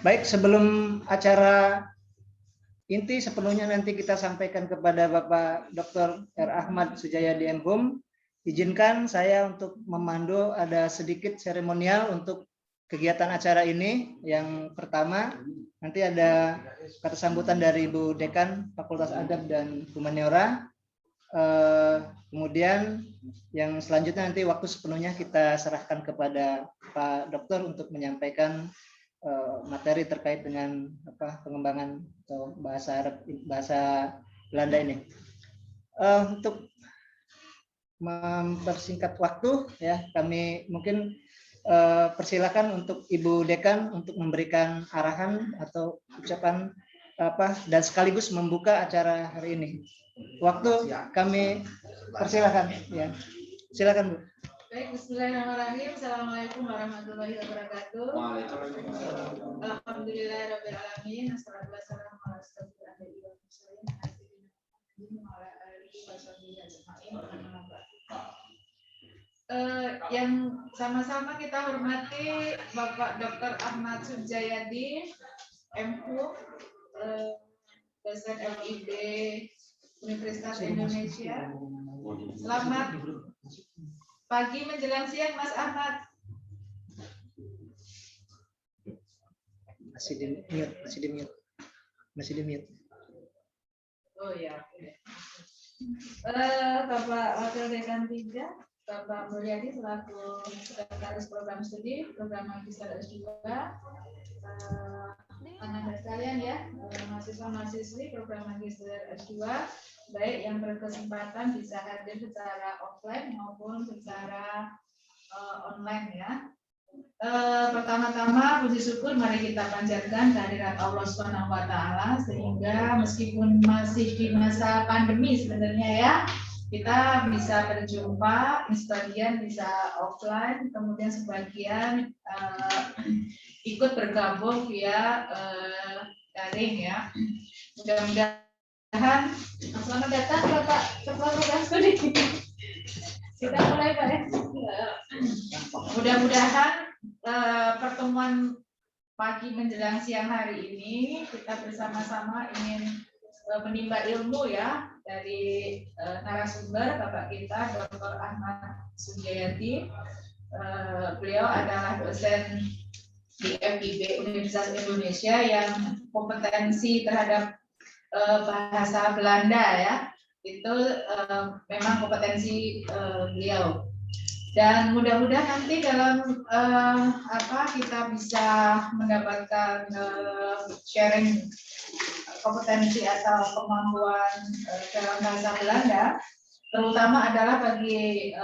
Baik, sebelum acara inti sepenuhnya nanti kita sampaikan kepada Bapak Dr. R. Ahmad Sujayadi M.Hum, izinkan saya untuk memandu ada sedikit seremonial untuk kegiatan acara ini. Yang pertama, nanti ada kata sambutan dari Ibu Dekan Fakultas Adab dan Humaniora. Kemudian yang selanjutnya nanti waktu sepenuhnya kita serahkan kepada Pak Dokter untuk menyampaikan materi terkait dengan pengembangan atau bahasa Belanda ini. Untuk mempersingkat waktu ya, kami mungkin persilakan untuk Ibu Dekan untuk memberikan arahan atau ucapan dan sekaligus membuka acara hari ini. Waktu kami persilakan ya. Silakan Bu. Baik, bismillahirrahmanirrahim. Assalamualaikum warahmatullahi wabarakatuh. Alhamdulillahirabbil alamin. Wassalatu wassalamu ala asyrofil anbiya'i wal mursalin. Yang sama-sama kita hormati Bapak Dr. Ahmad Sujayadi M.Hum, dosen FIB Universitas Indonesia. Selamat pagi menjelang siang, Mas Ahmad. Masih di mute. Oh ya. Bapak Wakil Dekan 3, Bapak Mulyadi selaku Sekretaris Program Studi Program Magister S2. Anak-anak sekalian ya, mahasiswa-mahasiswi Program Magister S2, baik yang berkesempatan bisa hadir secara offline maupun secara online ya. Pertama-tama puji syukur mari kita panjatkan kehadirat Allah Subhanahu wa taala sehingga meskipun masih di masa pandemi sebenarnya ya, kita bisa berjumpa, sebagian bisa offline, kemudian sebagian ikut bergabung via daring ya. Mudah-mudahan selamat datang Bapak Ketua Program Studi. Kita mulai Pak ya. Mudah-mudahan pertemuan pagi menjelang siang hari ini kita bersama-sama ingin menimba ilmu ya dari narasumber Bapak kita Dr. Ahmad Sujayadi. Beliau adalah dosen di FIB Universitas Indonesia yang kompetensi terhadap bahasa Belanda ya. Itu memang kompetensi beliau, dan mudah-mudahan nanti dalam kita bisa mendapatkan sharing kompetensi atau kemampuan dalam bahasa Belanda, terutama adalah bagi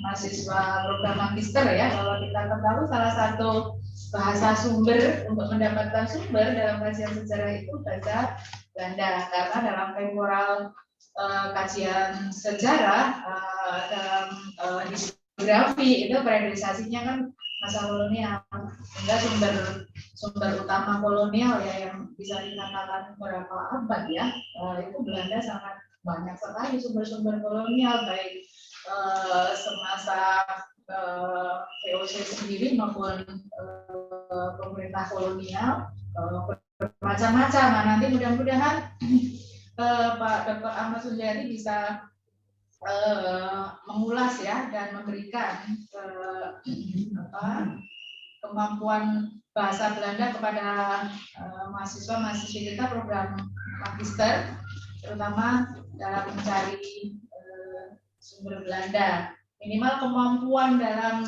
mahasiswa program magister ya, bahwa kita ketahui salah satu bahasa sumber untuk mendapatkan sumber dalam kajian sejarah itu bahasa Belanda, karena dalam temporal kajian sejarah dalam historiografi itu periodisasinya kan masa kolonial, sehingga sumber utama kolonial ya yang bisa dikatakan berapa abad ya, itu Belanda sangat banyak sekali sumber-sumber kolonial, baik semasa VOC sendiri maupun pemerintah kolonial macam-macam. Nah, nanti mudah-mudahan Pak Dr. Ahmad Sujayadi bisa mengulas ya dan memberikan kemampuan bahasa Belanda kepada mahasiswa-mahasiswi kita program magister, terutama dalam mencari sumber Belanda, minimal kemampuan dalam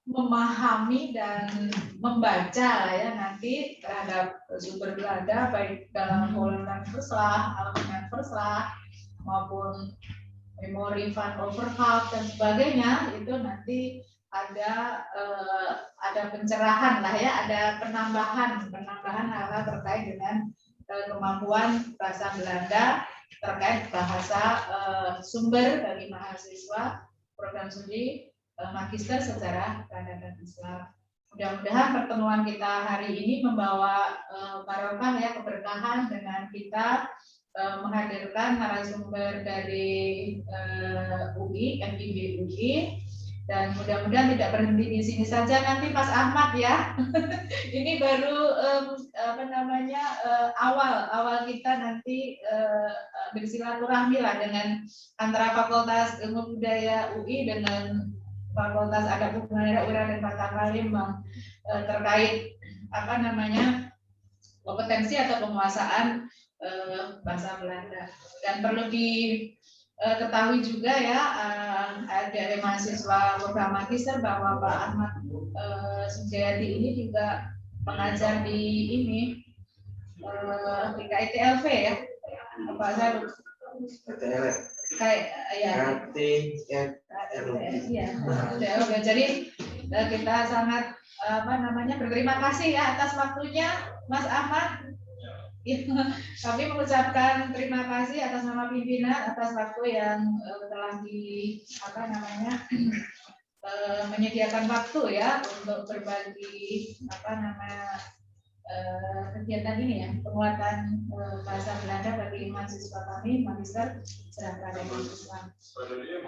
memahami dan membaca ya nanti terhadap sumber Belanda, baik dalam Holland Verslag, Algemeen Verslag maupun memori Van Overhout dan sebagainya, itu nanti ada pencerahan lah ya, ada penambahan hal-hal terkait dengan kemampuan bahasa Belanda, terkait bahasa sumber bagi mahasiswa program studi magister sejarah Belanda dan Islam. Mudah-mudahan pertemuan kita hari ini membawa barokah ya, keberkahan dengan kita menghadirkan narasumber dari UI, FIB UI, Dan mudah-mudahan tidak berhenti di sini saja nanti Mas Ahmad ya. Ini baru awal kita nanti bersilaturahmi lah dengan antara Fakultas Ilmu Budaya UI dengan Fakultas Adat Budaya UIN dan Kota Palembang terkait kompetensi atau penguasaan bahasa Belanda. Dan perlu ketahui juga ya dari mahasiswa program magister bahwa Pak Ahmad Sujayadi ini juga mengajar di KITLV ya, Pak Zaru. Jadi kita sangat berterima kasih ya atas waktunya Mas Ahmad. Kami mengucapkan terima kasih atas nama pimpinan atas waktu yang telah menyediakan waktu ya untuk berbagi kegiatan ini ya, penguatan bahasa Belanda bagi mahasiswa kami magister serta dan Islam.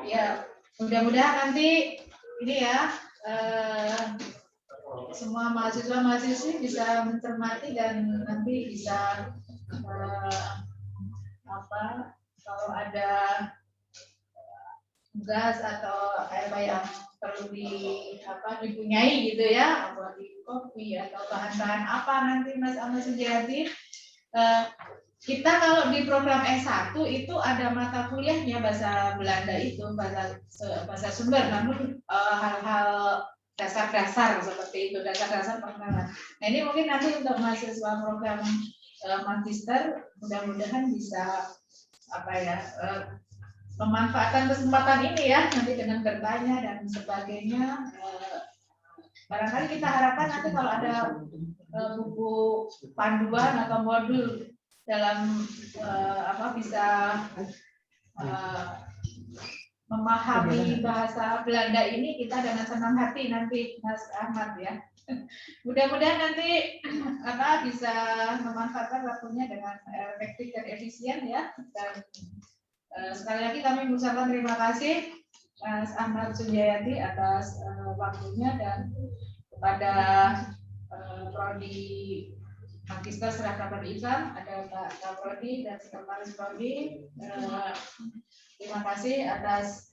Ya, mudah-mudahan nanti ini ya semua mahasiswa-mahasiswi bisa mencermati dan nanti bisa kalau ada tugas atau apa yang perlu dipunyai gitu ya, buat di kopi atau bahan-bahan apa nanti Mas Ahmad Sujayadi. Kita kalau di program S1 itu ada mata kuliahnya bahasa Belanda itu bahasa sumber, namun hal-hal dasar-dasar seperti itu, dasar-dasar pengenalan. Nah ini mungkin nanti untuk mahasiswa program magister mudah-mudahan bisa memanfaatkan kesempatan ini ya, nanti dengan bertanya dan sebagainya. Barangkali kita harapkan nanti kalau ada buku panduan atau modul dalam bisa memahami bahasa Belanda ini, kita dengan senang hati nanti Mas Ahmad ya. Mudah-mudahan nanti bisa memanfaatkan waktunya dengan efektif dan efisien ya. Dan sekali lagi kami mengucapkan terima kasih Mas Ahmad Sujayadi atas waktunya, dan kepada Prodi Magister Serata Islam ada Pak Kaprodi dan Sekretaris Prodi. Terima kasih atas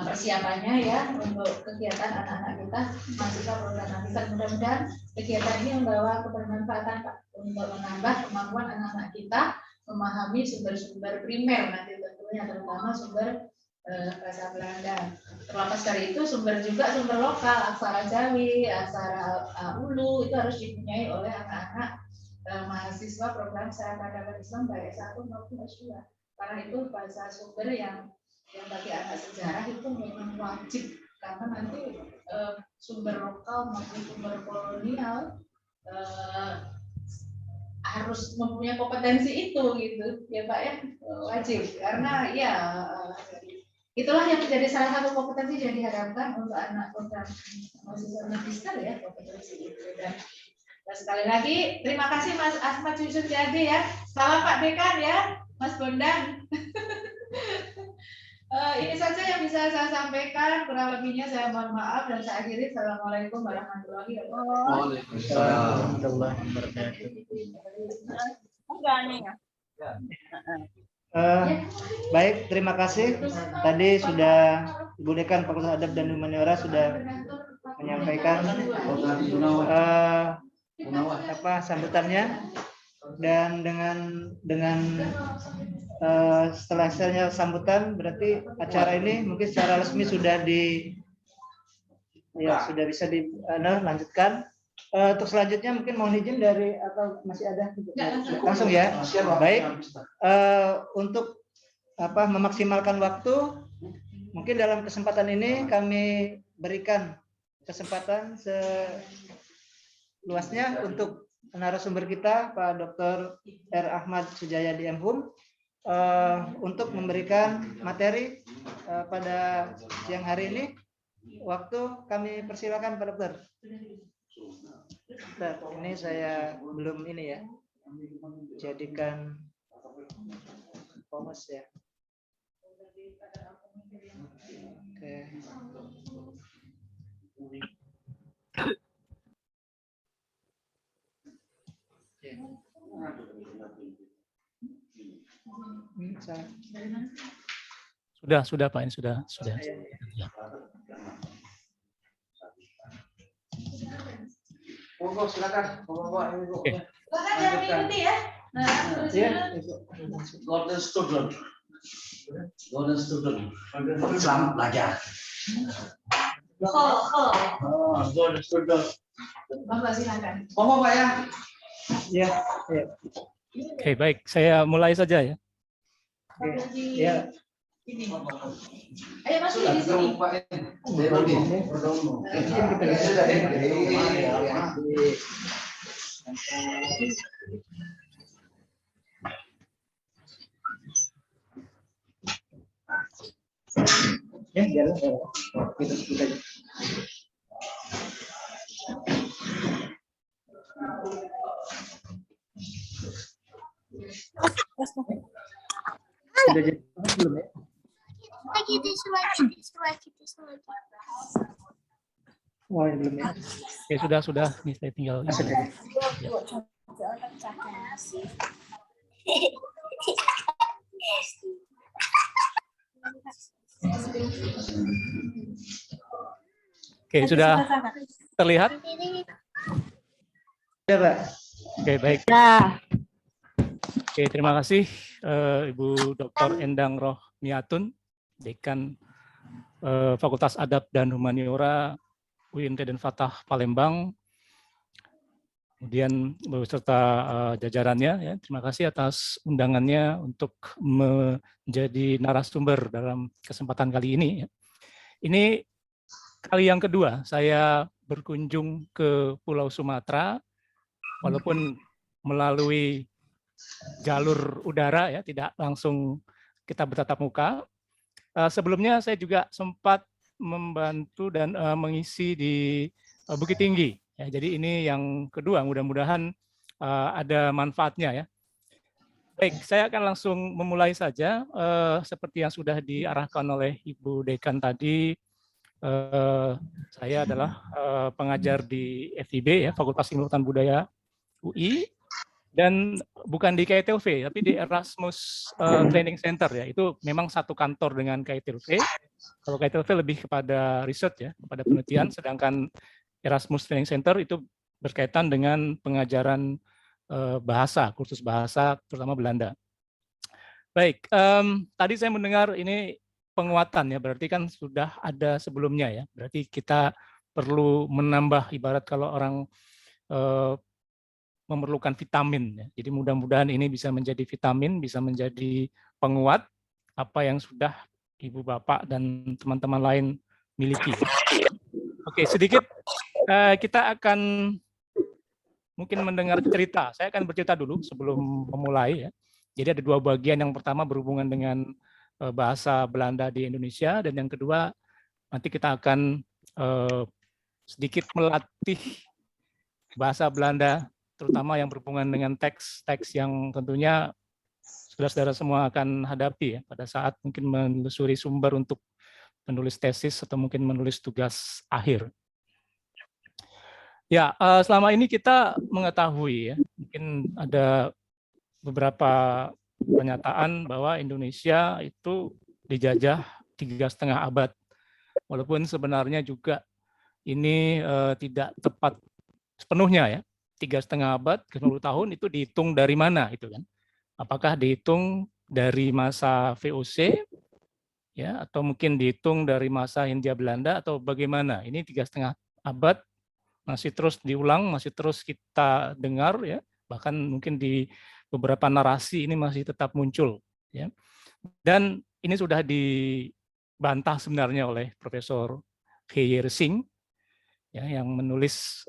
persiapannya ya untuk kegiatan anak-anak kita mahasiswa program magister. Mudah-mudahan kegiatan ini membawa kebermanfaatan untuk menambah kemampuan anak-anak kita memahami sumber-sumber primer nanti tentunya, terutama sumber bahasa Belanda. Terlepas dari itu sumber lokal, aksara Jawi, aksara Ulu itu harus dipunyai oleh anak-anak mahasiswa program Serata Islam baik S1 maupun S2. Karena itu bahasa sumber yang bagi anak sejarah itu memang wajib, karena nanti sumber lokal maupun sumber kolonial harus mempunyai kompetensi itu gitu ya Pak ya, wajib, karena ya itulah yang menjadi salah satu kompetensi yang diharapkan untuk anak program mahasiswa magister ya, kompetensi itu. Dan sekali lagi terima kasih Mas Ahmad Sujayadi ya, salam Pak Dekan ya Mas Bondan. Ini saja yang bisa saya sampaikan, kurang lebihnya saya mohon maaf dan saya akhiri. Assalamualaikum warahmatullahi wabarakatuh. Waalaikumsalam warahmatullahi wabarakatuh. Baik, terima kasih. Tadi sudah Ibu Dekan Fakultas Adab dan Humaniora sudah menyampaikan sambutannya, dan dengan setelah saya sambutan berarti acara ini mungkin secara resmi sudah sudah bisa dilanjutkan. Untuk selanjutnya mungkin mohon izin dari atau masih ada langsung ya. Baik, untuk memaksimalkan waktu, mungkin dalam kesempatan ini kami berikan kesempatan seluasnya untuk narasumber kita Pak Dr. R. Ahmad Sujayadi MHum untuk memberikan materi pada siang hari ini. Waktu kami persilakan Pak Dokter. Ini saya belum jadikan fokus ya. Sudah Pak, ini sudah. Ya. Silakan. Oke. Silakan jangan mengikuti ya. Nah, Golden student. Selamat belajar. Golden student. Bapak silakan. Pak ya. Ya. Oke, baik. Saya mulai saja ya. Ya. Ini. Ayo masuk di sini. Ya, jalan. Kita. Sudah jadi belum ya? Lagi tisu lagi. Oh, belum ya. Oke, sudah. Ini saya tinggal. Oke, sudah terlihat? Ya, Pak. Oke, baik. Oke, terima kasih Ibu Dr. Endang Rohmiatun, Dekan Fakultas Adab dan Humaniora UIN Raden Fatah Palembang. Kemudian beserta jajarannya, ya, terima kasih atas undangannya untuk menjadi narasumber dalam kesempatan kali ini. Ya. Ini kali yang kedua saya berkunjung ke Pulau Sumatera, walaupun melalui jalur udara, ya, tidak langsung kita bertatap muka. Sebelumnya saya juga sempat membantu dan mengisi di Bukit Tinggi. Ya, jadi ini yang kedua, mudah-mudahan ada manfaatnya ya. Baik, saya akan langsung memulai saja. Seperti yang sudah diarahkan oleh Ibu Dekan tadi, saya adalah pengajar di FIB, ya, Fakultas Ilmu Pengetahuan Budaya UI, dan bukan di KITLV, tapi di Erasmus Training Center, ya. Itu memang satu kantor dengan KITLV. Kalau KITLV lebih kepada riset, ya, kepada penelitian, sedangkan Erasmus Training Center itu berkaitan dengan pengajaran bahasa, kursus bahasa, terutama Belanda. Baik, tadi saya mendengar ini penguatan, ya, berarti kan sudah ada sebelumnya, ya. Berarti kita perlu menambah, ibarat kalau orang memerlukan vitamin, ya. Jadi mudah-mudahan ini bisa menjadi vitamin, bisa menjadi penguat apa yang sudah Ibu Bapak dan teman-teman lain miliki. Oke, sedikit kita akan mungkin mendengar cerita. Saya akan bercerita dulu sebelum memulai, ya. Jadi ada dua bagian. Yang pertama berhubungan dengan bahasa Belanda di Indonesia, dan yang kedua nanti kita akan sedikit melatih bahasa Belanda, terutama yang berhubungan dengan teks-teks yang tentunya saudara-saudara semua akan hadapi, ya, pada saat mungkin menelusuri sumber untuk menulis tesis atau mungkin menulis tugas akhir. Ya, selama ini kita mengetahui, ya, mungkin ada beberapa pernyataan bahwa Indonesia itu dijajah 3,5 abad, walaupun sebenarnya juga ini tidak tepat sepenuhnya, ya. 3,5 abad, 90 tahun itu dihitung dari mana itu kan? Apakah dihitung dari masa VOC, ya, atau mungkin dihitung dari masa Hindia Belanda, atau bagaimana? Ini 3,5 abad masih terus diulang, masih terus kita dengar, ya, bahkan mungkin di beberapa narasi ini masih tetap muncul, ya. Dan ini sudah dibantah sebenarnya oleh Profesor Heyer Singh, ya, yang menulis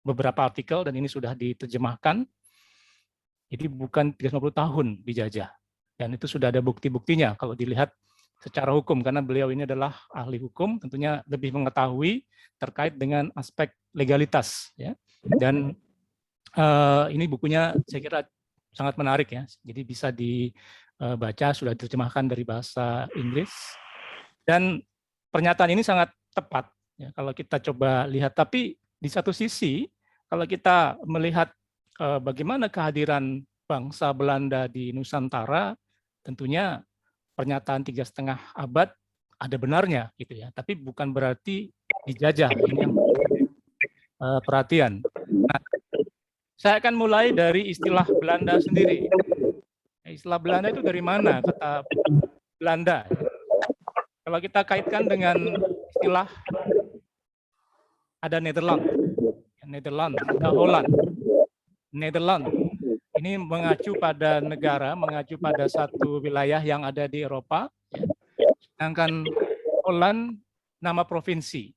beberapa artikel, dan ini sudah diterjemahkan. Jadi bukan 350 tahun dijajah, dan itu sudah ada bukti-buktinya kalau dilihat secara hukum, karena beliau ini adalah ahli hukum, tentunya lebih mengetahui terkait dengan aspek legalitas, ya. Dan ini bukunya saya kira sangat menarik, ya. Jadi bisa dibaca, sudah diterjemahkan dari bahasa Inggris. Dan pernyataan ini sangat tepat ya, kalau kita coba lihat. Tapi di satu sisi, kalau kita melihat bagaimana kehadiran bangsa Belanda di Nusantara, tentunya pernyataan 3,5 abad ada benarnya gitu ya. Tapi bukan berarti dijajah. Ini yang perhatian. Nah, saya akan mulai dari istilah Belanda sendiri. Istilah Belanda itu dari mana? Kata Belanda. Kalau kita kaitkan dengan istilah ada Nederland, ada Holland. Nederland ini mengacu pada negara, mengacu pada satu wilayah yang ada di Eropa. Sedangkan Holland nama provinsi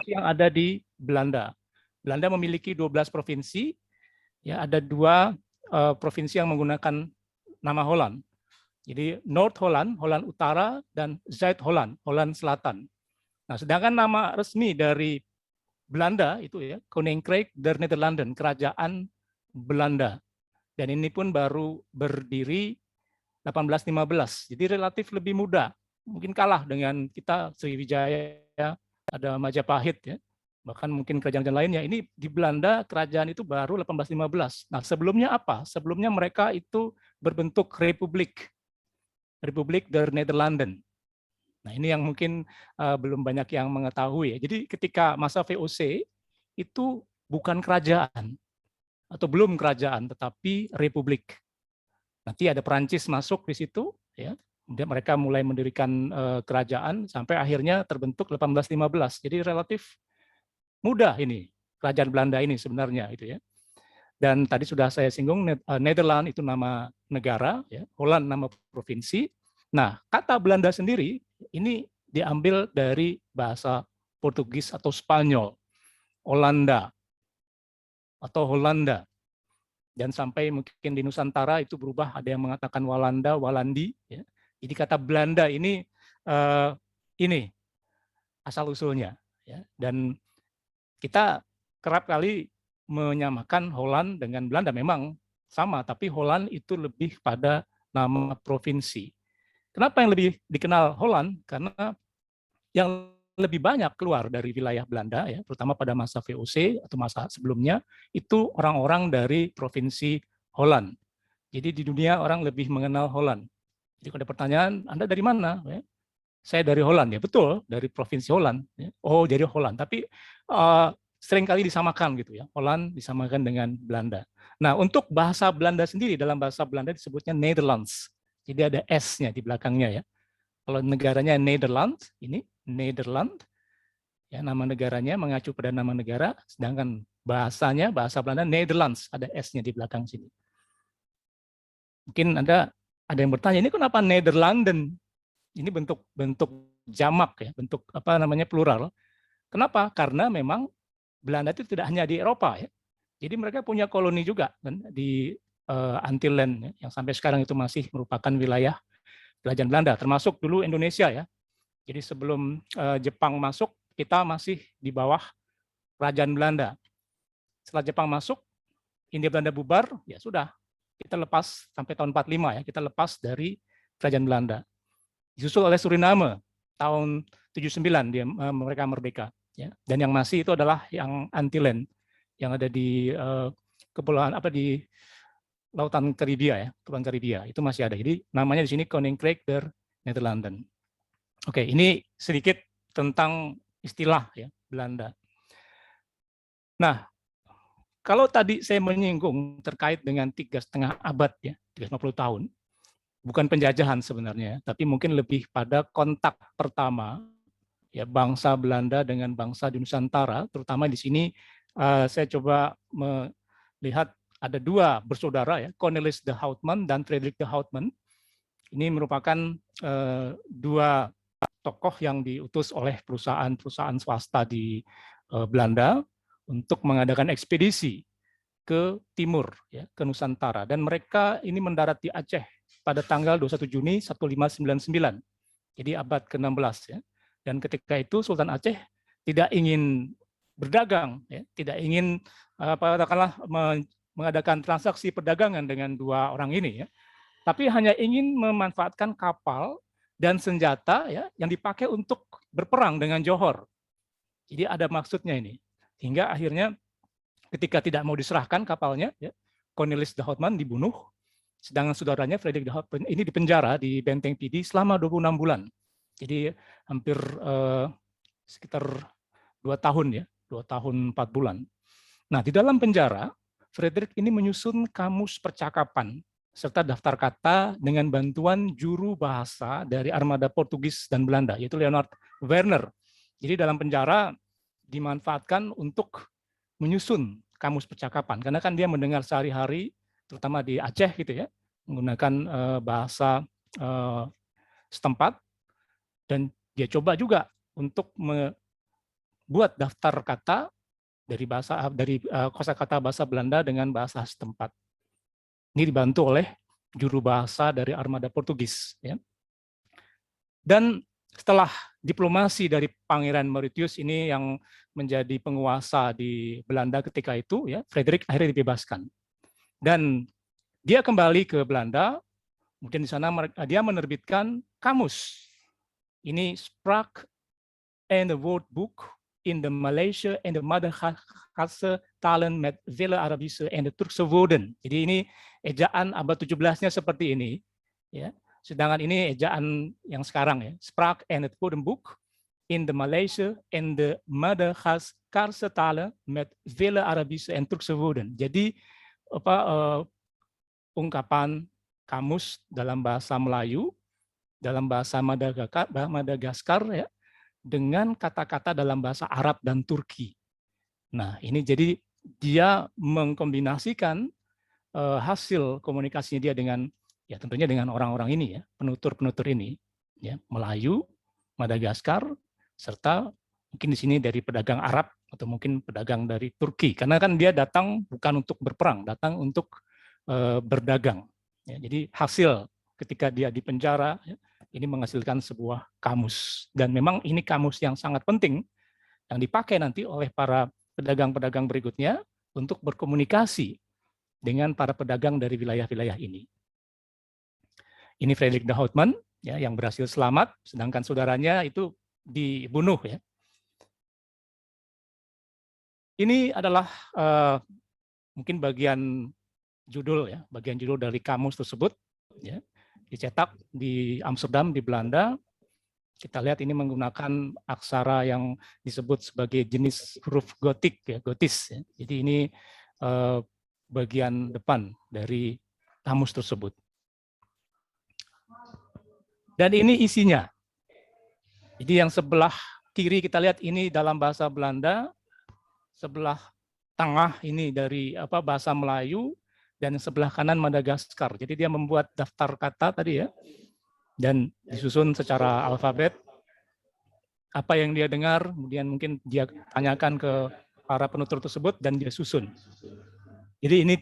yang ada di Belanda. Belanda memiliki 12 provinsi, ya ada 2 provinsi yang menggunakan nama Holland. Jadi North Holland, Holland Utara, dan Zuid Holland, Holland Selatan. Nah, sedangkan nama resmi dari Belanda itu ya Koninkrijk der Nederlanden, Kerajaan Belanda. Dan ini pun baru berdiri 1815. Jadi relatif lebih muda. Mungkin kalah dengan kita Sriwijaya, ada Majapahit ya. Bahkan mungkin kerajaan lainnya. Ini di Belanda kerajaan itu baru 1815. Nah, sebelumnya apa? Sebelumnya mereka itu berbentuk republik. Republik der Nederlanden. Nah, ini yang mungkin belum banyak yang mengetahui ya. Jadi ketika masa VOC itu bukan kerajaan atau belum kerajaan tetapi republik. Nanti ada Perancis masuk di situ ya. Kemudian mereka mulai mendirikan kerajaan sampai akhirnya terbentuk 1815. Jadi relatif mudah ini kerajaan Belanda ini sebenarnya itu ya. Dan tadi sudah saya singgung Nederland itu nama negara ya, Holland nama provinsi. Nah, kata Belanda sendiri ini diambil dari bahasa Portugis atau Spanyol, Hollanda atau Hollanda. Dan sampai mungkin di Nusantara itu berubah, ada yang mengatakan Walanda, Walandi. Ya. Jadi kata Belanda ini asal usulnya. Ya. Dan kita kerap kali menyamakan Holland dengan Belanda, memang sama, tapi Holland itu lebih pada nama provinsi. Kenapa yang lebih dikenal Holland? Karena yang lebih banyak keluar dari wilayah Belanda, ya, terutama pada masa VOC atau masa sebelumnya, itu orang-orang dari provinsi Holland. Jadi di dunia orang lebih mengenal Holland. Jadi kalau ada pertanyaan, Anda dari mana? Ya, saya dari Holland, ya betul, dari provinsi Holland. Ya. Oh, jadi Holland. Tapi seringkali disamakan gitu ya, Holland disamakan dengan Belanda. Nah, untuk bahasa Belanda sendiri, dalam bahasa Belanda disebutnya Nederlands. Jadi ada S-nya di belakangnya ya. Kalau negaranya Nederland, ini Nederland, ya nama negaranya mengacu pada nama negara, sedangkan bahasanya, bahasa Belanda Nederlands, ada S-nya di belakang sini. Mungkin ada yang bertanya, ini kenapa Nederlanden? Ini bentuk jamak ya, bentuk apa namanya plural. Kenapa? Karena memang Belanda itu tidak hanya di Eropa ya. Jadi mereka punya koloni juga kan di Antillen ya, yang sampai sekarang itu masih merupakan wilayah kerajaan Belanda, termasuk dulu Indonesia ya. Jadi sebelum Jepang masuk, kita masih di bawah kerajaan Belanda. Setelah Jepang masuk, Hindia Belanda bubar, ya sudah, kita lepas sampai tahun 45 ya, kita lepas dari kerajaan Belanda. Disusul oleh Suriname tahun 79 mereka merdeka. Ya. Dan yang masih itu adalah yang Antillen yang ada di kepulauan di Lautan Karibia ya, Kepulauan Karibia itu masih ada. Jadi namanya di sini Koninkrijk der Nederlanden. Oke, ini sedikit tentang istilah ya Belanda. Nah, kalau tadi saya menyinggung terkait dengan 3,5 abad ya, 350 tahun, bukan penjajahan sebenarnya, tapi mungkin lebih pada kontak pertama ya bangsa Belanda dengan bangsa di Nusantara, terutama di sini saya coba melihat ada 2 bersaudara ya, Cornelis de Houtman dan Frederik de Houtman. Ini merupakan 2 tokoh yang diutus oleh perusahaan swasta di Belanda untuk mengadakan ekspedisi ke timur ya, ke Nusantara, dan mereka ini mendarat di Aceh pada tanggal 21 Juni 1599. Jadi abad ke-16 ya. Dan ketika itu Sultan Aceh tidak ingin berdagang, ya, tidak ingin katakanlah mengadakan transaksi perdagangan dengan 2 orang ini, ya, tapi hanya ingin memanfaatkan kapal dan senjata ya, yang dipakai untuk berperang dengan Johor. Jadi ada maksudnya ini. Hingga akhirnya ketika tidak mau diserahkan kapalnya, ya, Cornelis de Houtman dibunuh, sedangkan saudaranya Frederik de Houtman ini dipenjara di Benteng Pidi selama 26 bulan. Jadi hampir sekitar 2 tahun ya, 2 tahun 4 bulan. Nah, di dalam penjara, Frederik ini menyusun kamus percakapan serta daftar kata dengan bantuan juru bahasa dari armada Portugis dan Belanda, yaitu Leonard Werner. Jadi dalam penjara dimanfaatkan untuk menyusun kamus percakapan, karena kan dia mendengar sehari-hari, terutama di Aceh gitu ya, menggunakan bahasa setempat, dan dia coba juga untuk membuat daftar kata dari kosakata bahasa Belanda dengan bahasa setempat. Ini dibantu oleh juru bahasa dari armada Portugis. Ya. Dan setelah diplomasi dari Pangeran Mauritius ini yang menjadi penguasa di Belanda ketika itu, ya, Frederik akhirnya dibebaskan. Dan dia kembali ke Belanda, kemudian di sana dia menerbitkan kamus. Ini Spraak and the Woordboek in the Malaysia and the Madagaskar talen met vele Arabische en de Turkse woorden. Jadi ini ejaan abad 17-nya seperti ini, ya. Sedangkan ini ejaan yang sekarang ya, Spraak en het Woordenboek in the Malaysia and the Madagaskarse talen met vele Arabische en Turkse woorden. Jadi ungkapan kamus dalam bahasa Melayu, dalam bahasa Madagaskar ya, dengan kata-kata dalam bahasa Arab dan Turki. Nah, ini jadi dia mengkombinasikan hasil komunikasinya dia dengan, ya tentunya dengan orang-orang ini ya, penutur-penutur ini, ya, Melayu, Madagaskar, serta mungkin di sini dari pedagang Arab atau mungkin pedagang dari Turki, karena kan dia datang bukan untuk berperang, datang untuk berdagang. Ya, jadi hasil ketika dia di penjara, ya, ini menghasilkan sebuah kamus, dan memang ini kamus yang sangat penting yang dipakai nanti oleh para pedagang-pedagang berikutnya untuk berkomunikasi dengan para pedagang dari wilayah-wilayah ini. Ini Frederik de Houtman ya, yang berhasil selamat, sedangkan saudaranya itu dibunuh ya. Ini adalah mungkin bagian judul ya, bagian judul dari kamus tersebut ya. Dicetak di Amsterdam di Belanda. Kita lihat ini menggunakan aksara yang disebut sebagai jenis huruf gotik ya, gotis ya. Jadi ini bagian depan dari kamus tersebut. Dan ini isinya. Jadi yang sebelah kiri kita lihat ini dalam bahasa Belanda, sebelah tengah ini dari bahasa Melayu, dan sebelah kanan Madagaskar. Jadi dia membuat daftar kata tadi ya, dan disusun secara alfabet. Apa yang dia dengar, kemudian mungkin dia tanyakan ke para penutur tersebut, dan dia susun. Jadi ini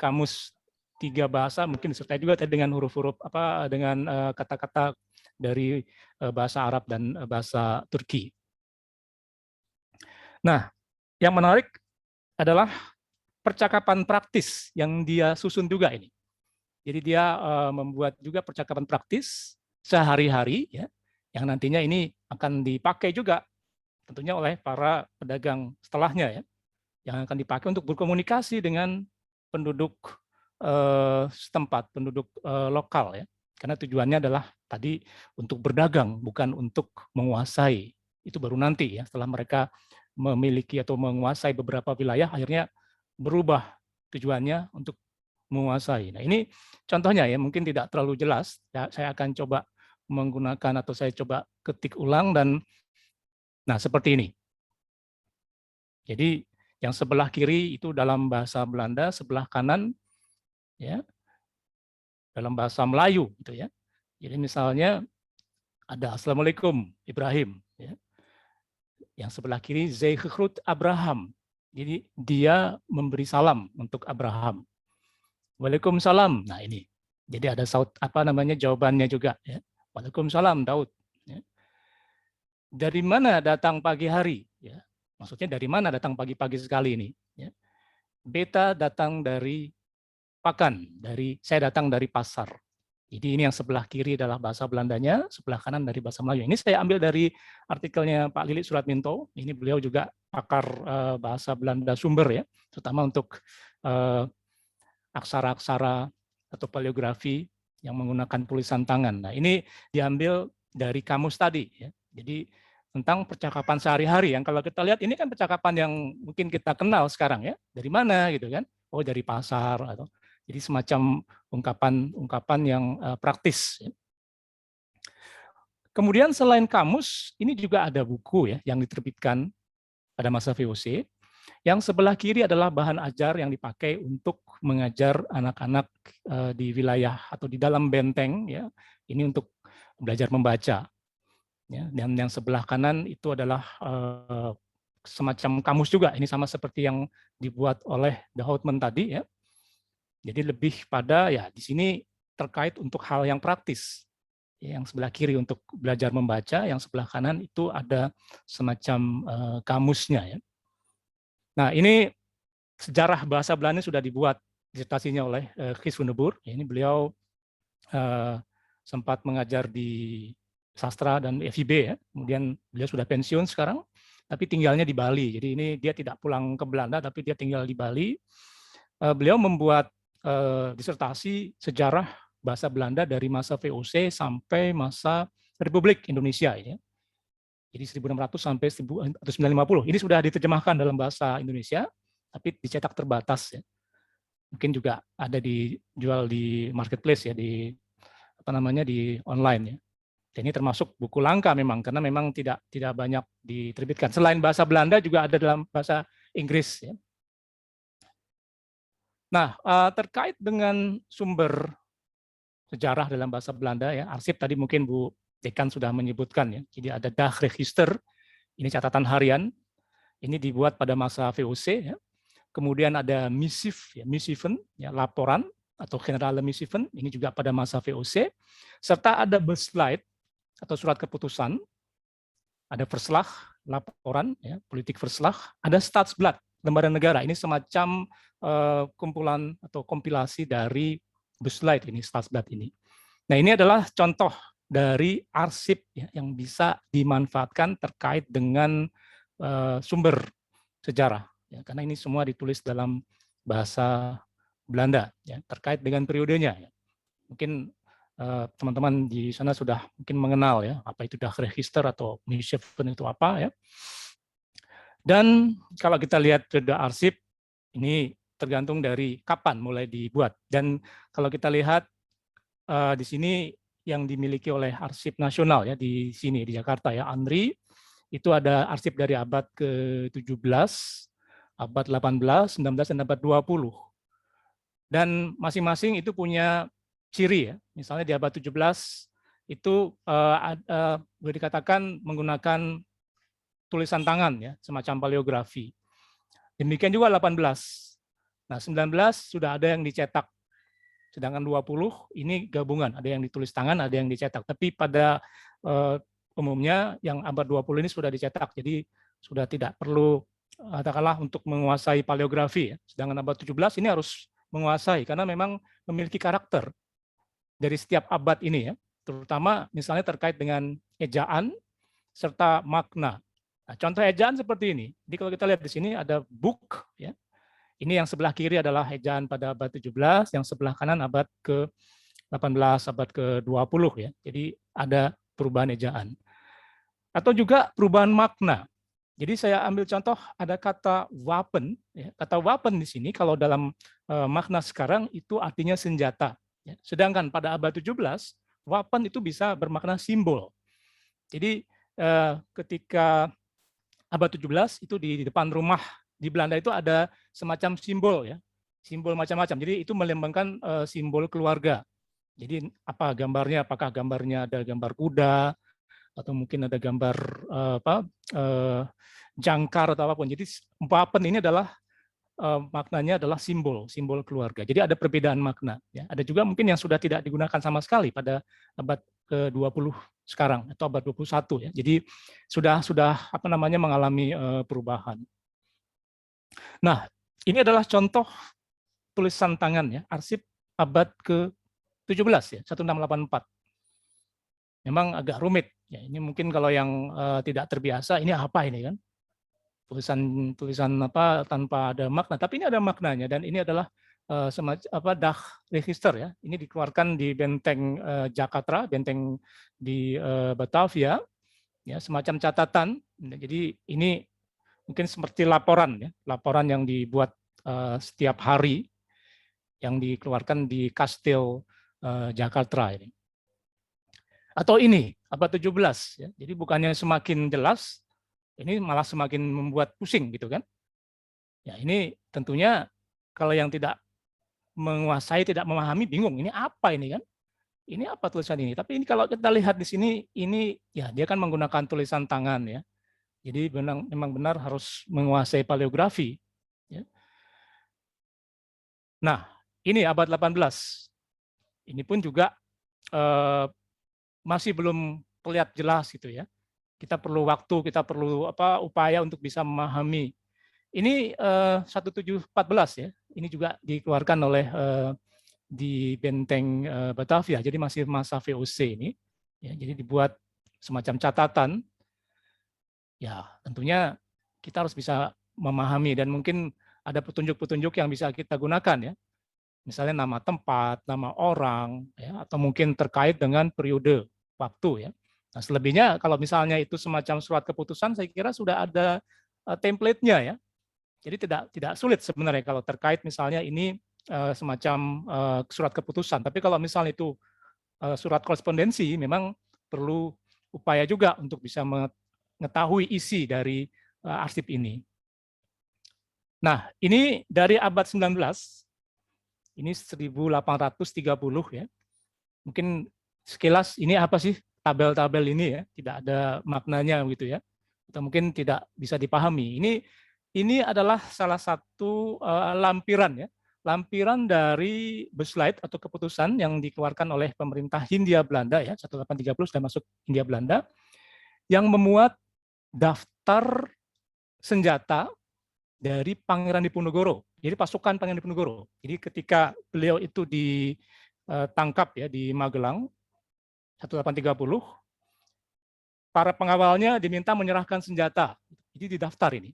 kamus 3 bahasa, mungkin disertai juga dengan huruf-huruf dengan kata-kata dari bahasa Arab dan bahasa Turki. Nah, yang menarik adalah percakapan praktis yang dia susun juga ini. Jadi dia membuat juga percakapan praktis sehari-hari ya, yang nantinya ini akan dipakai juga tentunya oleh para pedagang setelahnya ya, yang akan dipakai untuk berkomunikasi dengan penduduk setempat, penduduk lokal ya. Karena tujuannya adalah tadi untuk berdagang, bukan untuk menguasai. Itu baru nanti ya, setelah mereka memiliki atau menguasai beberapa wilayah, akhirnya berubah tujuannya untuk menguasai. Nah, ini contohnya ya, mungkin tidak terlalu jelas. Ya, saya akan coba menggunakan atau saya coba ketik ulang, dan nah seperti ini. Jadi yang sebelah kiri itu dalam bahasa Belanda, sebelah kanan ya dalam bahasa Melayu gitu ya. Jadi misalnya ada Assalamualaikum Ibrahim ya. Yang sebelah kiri Zeegroet Abraham. Jadi dia memberi salam untuk Abraham. Waalaikumsalam. Nah ini. Jadi ada jawabannya juga ya. Waalaikumsalam Daud. Ya. Dari mana datang pagi hari? Ya. Maksudnya dari mana datang pagi-pagi sekali ini? Ya. Beta datang dari Pakan, saya datang dari pasar. Jadi ini yang sebelah kiri adalah bahasa Belandanya, sebelah kanan dari bahasa Melayu. Ini saya ambil dari artikelnya Pak Lilik Suratminto. Ini beliau juga pakar bahasa Belanda sumber ya, terutama untuk aksara-aksara atau paleografi yang menggunakan tulisan tangan. Nah, ini diambil dari kamus tadi ya. Jadi tentang percakapan sehari-hari yang kalau kita lihat ini kan percakapan yang mungkin kita kenal sekarang ya. Dari mana gitu kan? Oh, dari pasar atau jadi semacam ungkapan-ungkapan yang praktis. Kemudian selain kamus, ini juga ada buku ya yang diterbitkan pada masa VOC. Yang sebelah kiri adalah bahan ajar yang dipakai untuk mengajar anak-anak di wilayah atau di dalam benteng ya. Ini untuk belajar membaca. Ya, dan yang sebelah kanan itu adalah semacam kamus juga. Ini sama seperti yang dibuat oleh De Houtman tadi ya. Jadi lebih pada ya di sini terkait untuk hal yang praktis. Yang sebelah kiri untuk belajar membaca, yang sebelah kanan itu ada semacam kamusnya ya. Nah, ini sejarah bahasa Belanda sudah dibuat disertasinya oleh Gies van der Boer. Ini beliau sempat mengajar di sastra dan FIB ya. Kemudian beliau sudah pensiun sekarang, tapi tinggalnya di Bali. Jadi ini dia tidak pulang ke Belanda, tapi dia tinggal di Bali. Beliau membuat disertasi sejarah bahasa Belanda dari masa VOC sampai masa Republik Indonesia ya. Jadi 1600 sampai 1950. Ini sudah diterjemahkan dalam bahasa Indonesia, tapi dicetak terbatas ya. Mungkin juga ada dijual di marketplace ya, di apa namanya di online ya. Dan ini termasuk buku langka memang karena memang tidak banyak diterbitkan. Selain bahasa Belanda juga ada dalam bahasa Inggris ya. Nah, terkait dengan sumber sejarah dalam bahasa Belanda ya, arsip tadi mungkin Bu Dekan sudah menyebutkan ya. Jadi ada Dagregister, ini catatan harian, ini dibuat pada masa VOC ya. Kemudian ada missief, ya, missiven, ya, laporan atau generale missiven, ini juga pada masa VOC, serta ada besluit atau surat keputusan, ada verslag, laporan, ya, politik verslag, ada Staatsblad, lembaran negara. Ini semacam kumpulan atau kompilasi dari besluit ini, Staatsblad ini. Nah, ini adalah contoh dari arsip ya, yang bisa dimanfaatkan terkait dengan sumber sejarah. Ya, karena ini semua ditulis dalam bahasa Belanda ya, terkait dengan periodenya. Ya. Mungkin teman-teman di sana sudah mungkin mengenal ya apa itu Dagregister atau Missiven itu apa ya. Dan kalau kita lihat periode arsip ini tergantung dari kapan mulai dibuat. Dan kalau kita lihat di sini yang dimiliki oleh Arsip Nasional ya di sini di Jakarta ya, ANRI, itu ada arsip dari abad ke-17, abad 18, 19 dan abad 20. Dan masing-masing itu punya ciri ya. Misalnya di abad 17 itu boleh dikatakan menggunakan tulisan tangan ya, semacam paleografi. Demikian juga 18. Nah, 19 sudah ada yang dicetak. Sedangkan 20 ini gabungan, ada yang ditulis tangan, ada yang dicetak. Tapi pada umumnya yang abad 20 ini sudah dicetak. Jadi sudah tidak perlu katakanlah untuk menguasai paleografi ya. Sedangkan abad 17 ini harus menguasai karena memang memiliki karakter dari setiap abad ini ya. Terutama misalnya terkait dengan ejaan serta makna. Nah, contoh ejaan seperti ini. Jadi kalau kita lihat di sini ada book ya. Ini yang sebelah kiri adalah ejaan pada abad 17, yang sebelah kanan abad ke-18, abad ke-20 ya. Jadi ada perubahan ejaan. Atau juga perubahan makna. Jadi saya ambil contoh ada kata wapen ya. Kata wapen di sini kalau dalam makna sekarang itu artinya senjata ya. Sedangkan pada abad 17 wapen itu bisa bermakna simbol. Jadi ketika abad 17 itu di depan rumah di Belanda itu ada semacam simbol ya, simbol macam-macam. Jadi itu melambangkan simbol keluarga. Jadi apa gambarnya? Apakah gambarnya ada gambar kuda atau mungkin ada gambar jangkar atau apapun. Jadi wapen ini adalah maknanya adalah simbol keluarga. Jadi ada perbedaan makna. Ya. Ada juga mungkin yang sudah tidak digunakan sama sekali pada abad ke-20 sekarang atau abad 21 ya. Jadi sudah apa namanya mengalami perubahan. Nah, ini adalah contoh tulisan tangan ya, arsip abad ke 17 ya, 1684. Memang agak rumit. Ya, ini mungkin kalau yang tidak terbiasa, ini apa ini kan? Tulisan apa tanpa ada makna, tapi ini ada maknanya dan ini adalah semacam apa Dach Register ya. Ini dikeluarkan di benteng Jakarta, benteng di Batavia ya, semacam catatan. Jadi ini mungkin seperti laporan ya, laporan yang dibuat setiap hari yang dikeluarkan di Kastil Jakarta ini. Atau ini abad 17 ya. Jadi bukannya semakin jelas, ini malah semakin membuat pusing gitu kan. Ya, ini tentunya kalau yang tidak menguasai, tidak memahami, bingung ini apa ini kan? Ini apa tulisan ini? Tapi ini kalau kita lihat di sini, ini ya dia kan menggunakan tulisan tangan ya. Jadi memang benar harus menguasai paleografi. Ya. Nah, ini abad 18. Ini pun juga masih belum terlihat jelas gitu ya. Kita perlu waktu, kita perlu upaya untuk bisa memahami. Ini 1714 ya. Ini juga dikeluarkan oleh di benteng Batavia. Jadi masih masa VOC ini. Ya, jadi dibuat semacam catatan. Ya, tentunya kita harus bisa memahami dan mungkin ada petunjuk-petunjuk yang bisa kita gunakan ya. Misalnya nama tempat, nama orang, ya, atau mungkin terkait dengan periode waktu ya. Nah, selebihnya kalau misalnya itu semacam surat keputusan, saya kira sudah ada template-nya ya. Jadi tidak sulit sebenarnya kalau terkait misalnya ini semacam surat keputusan. Tapi kalau misalnya itu surat korespondensi, memang perlu upaya juga untuk bisa mengetahui isi dari arsip ini. Nah, ini dari abad 19, ini 1830 ya. Mungkin sekilas ini apa sih tabel-tabel ini ya, tidak ada maknanya gitu ya, atau mungkin tidak bisa dipahami. Ini adalah salah satu lampiran ya, lampiran dari Besluit atau keputusan yang dikeluarkan oleh pemerintah Hindia Belanda ya, 1830 sudah masuk Hindia Belanda, yang memuat daftar senjata dari Pangeran Diponegoro. Jadi pasukan Pangeran Diponegoro. Jadi ketika beliau itu ditangkap ya di Magelang 1830, para pengawalnya diminta menyerahkan senjata. Jadi didaftar ini.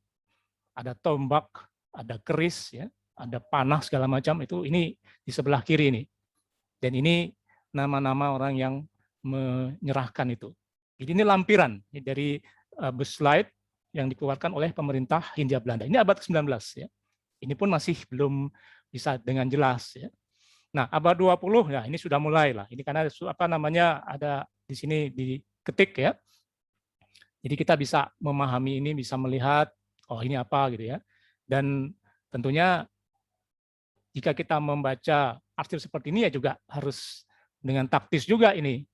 Ada tombak, ada keris ya, ada panah segala macam itu ini di sebelah kiri ini. Dan ini nama-nama orang yang menyerahkan itu. Jadi ini lampiran dari Besluit yang dikeluarkan oleh pemerintah Hindia Belanda. Ini abad ke-19 ya. Ini pun masih belum bisa dengan jelas ya. Nah, abad 20 ya ini sudah mulai lah. Ini karena ada di sini diketik ya. Jadi kita bisa memahami ini, bisa melihat oh ini apa gitu ya. Dan tentunya jika kita membaca arsip seperti ini ya juga harus dengan taktis juga ini.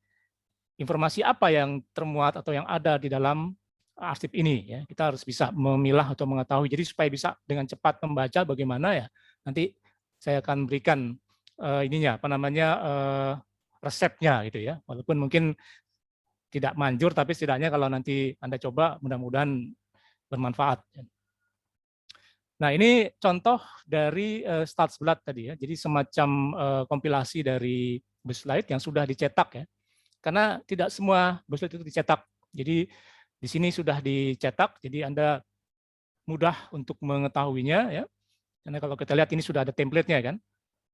Informasi apa yang termuat atau yang ada di dalam arsip ini ya. Kita harus bisa memilah atau mengetahui. Jadi supaya bisa dengan cepat membaca bagaimana ya. Nanti saya akan berikan resepnya gitu ya. Walaupun mungkin tidak manjur, tapi setidaknya kalau nanti Anda coba, mudah-mudahan bermanfaat. Nah, ini contoh dari Stadsblad tadi ya. Jadi semacam kompilasi dari Besluit yang sudah dicetak ya. Karena tidak semua Besluit itu dicetak. Jadi di sini sudah dicetak, jadi Anda mudah untuk mengetahuinya ya. Karena kalau kita lihat ini sudah ada template-nya kan.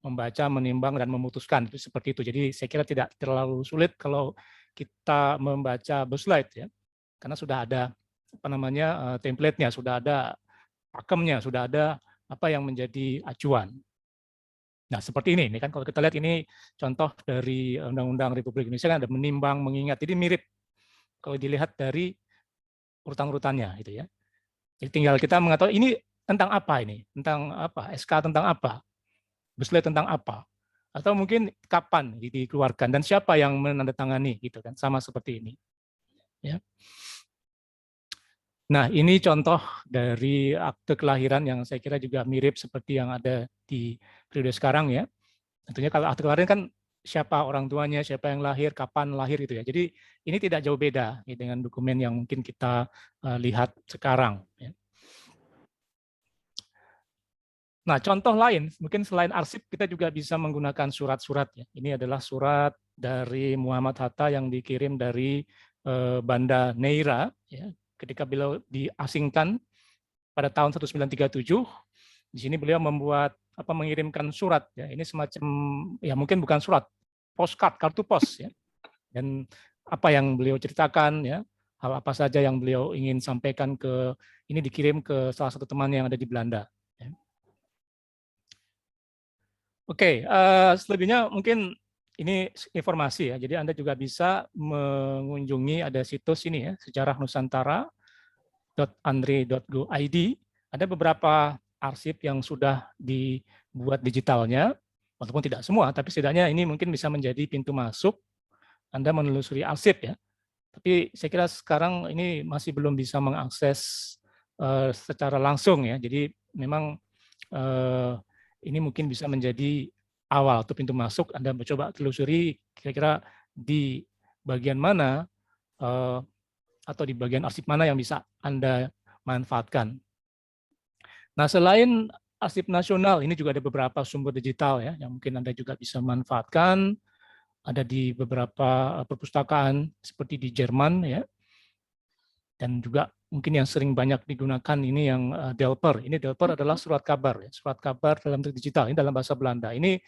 Membaca, menimbang, dan memutuskan. Itu seperti itu. Jadi saya kira tidak terlalu sulit kalau kita membaca Besluit ya. Karena sudah ada template-nya, sudah ada pakemnya, sudah ada apa yang menjadi acuan. Nah, seperti ini kan kalau kita lihat ini contoh dari Undang-Undang Republik Indonesia kan ada menimbang, mengingat. Jadi mirip kalau dilihat dari urutan-urutannya gitu ya. Jadi tinggal kita mengetahui ini tentang apa ini? Tentang apa? SK tentang apa? Besluit tentang apa, atau mungkin kapan dikeluarkan dan siapa yang menandatangani gitu kan, sama seperti ini ya. Nah, ini contoh dari akte kelahiran yang saya kira juga mirip seperti yang ada di periode sekarang ya. Tentunya kalau akte kelahiran kan siapa orang tuanya, siapa yang lahir, kapan lahir gitu ya. Jadi ini tidak jauh beda ya, dengan dokumen yang mungkin kita lihat sekarang ya. Nah, contoh lain, mungkin selain arsip, kita juga bisa menggunakan surat-surat. Ya. Ini adalah surat dari Muhammad Hatta yang dikirim dari Banda Neira, ya, ketika beliau diasingkan pada tahun 1937. Di sini beliau mengirimkan surat. Ya. Ini semacam, ya mungkin bukan surat, postcard, kartu pos. Ya. Dan apa yang beliau ceritakan, ya, hal apa saja yang beliau ingin sampaikan ini dikirim ke salah satu teman yang ada di Belanda. Oke, selebihnya mungkin ini informasi ya. Jadi Anda juga bisa mengunjungi ada situs ini ya, sejarahNusantara.andri.go.id. Ada beberapa arsip yang sudah dibuat digitalnya, walaupun tidak semua, tapi setidaknya ini mungkin bisa menjadi pintu masuk Anda menelusuri arsip ya. Tapi saya kira sekarang ini masih belum bisa mengakses secara langsung ya. Jadi memang ini mungkin bisa menjadi awal atau pintu masuk Anda mencoba telusuri kira-kira di bagian mana atau di bagian arsip mana yang bisa Anda manfaatkan. Nah, selain arsip nasional, ini juga ada beberapa sumber digital ya yang mungkin Anda juga bisa manfaatkan. Ada di beberapa perpustakaan seperti di Jerman ya. Dan juga mungkin yang sering banyak digunakan ini yang Delper. Ini Delper adalah surat kabar, ya. Surat kabar dalam bentuk digital. Ini dalam bahasa Belanda. Ini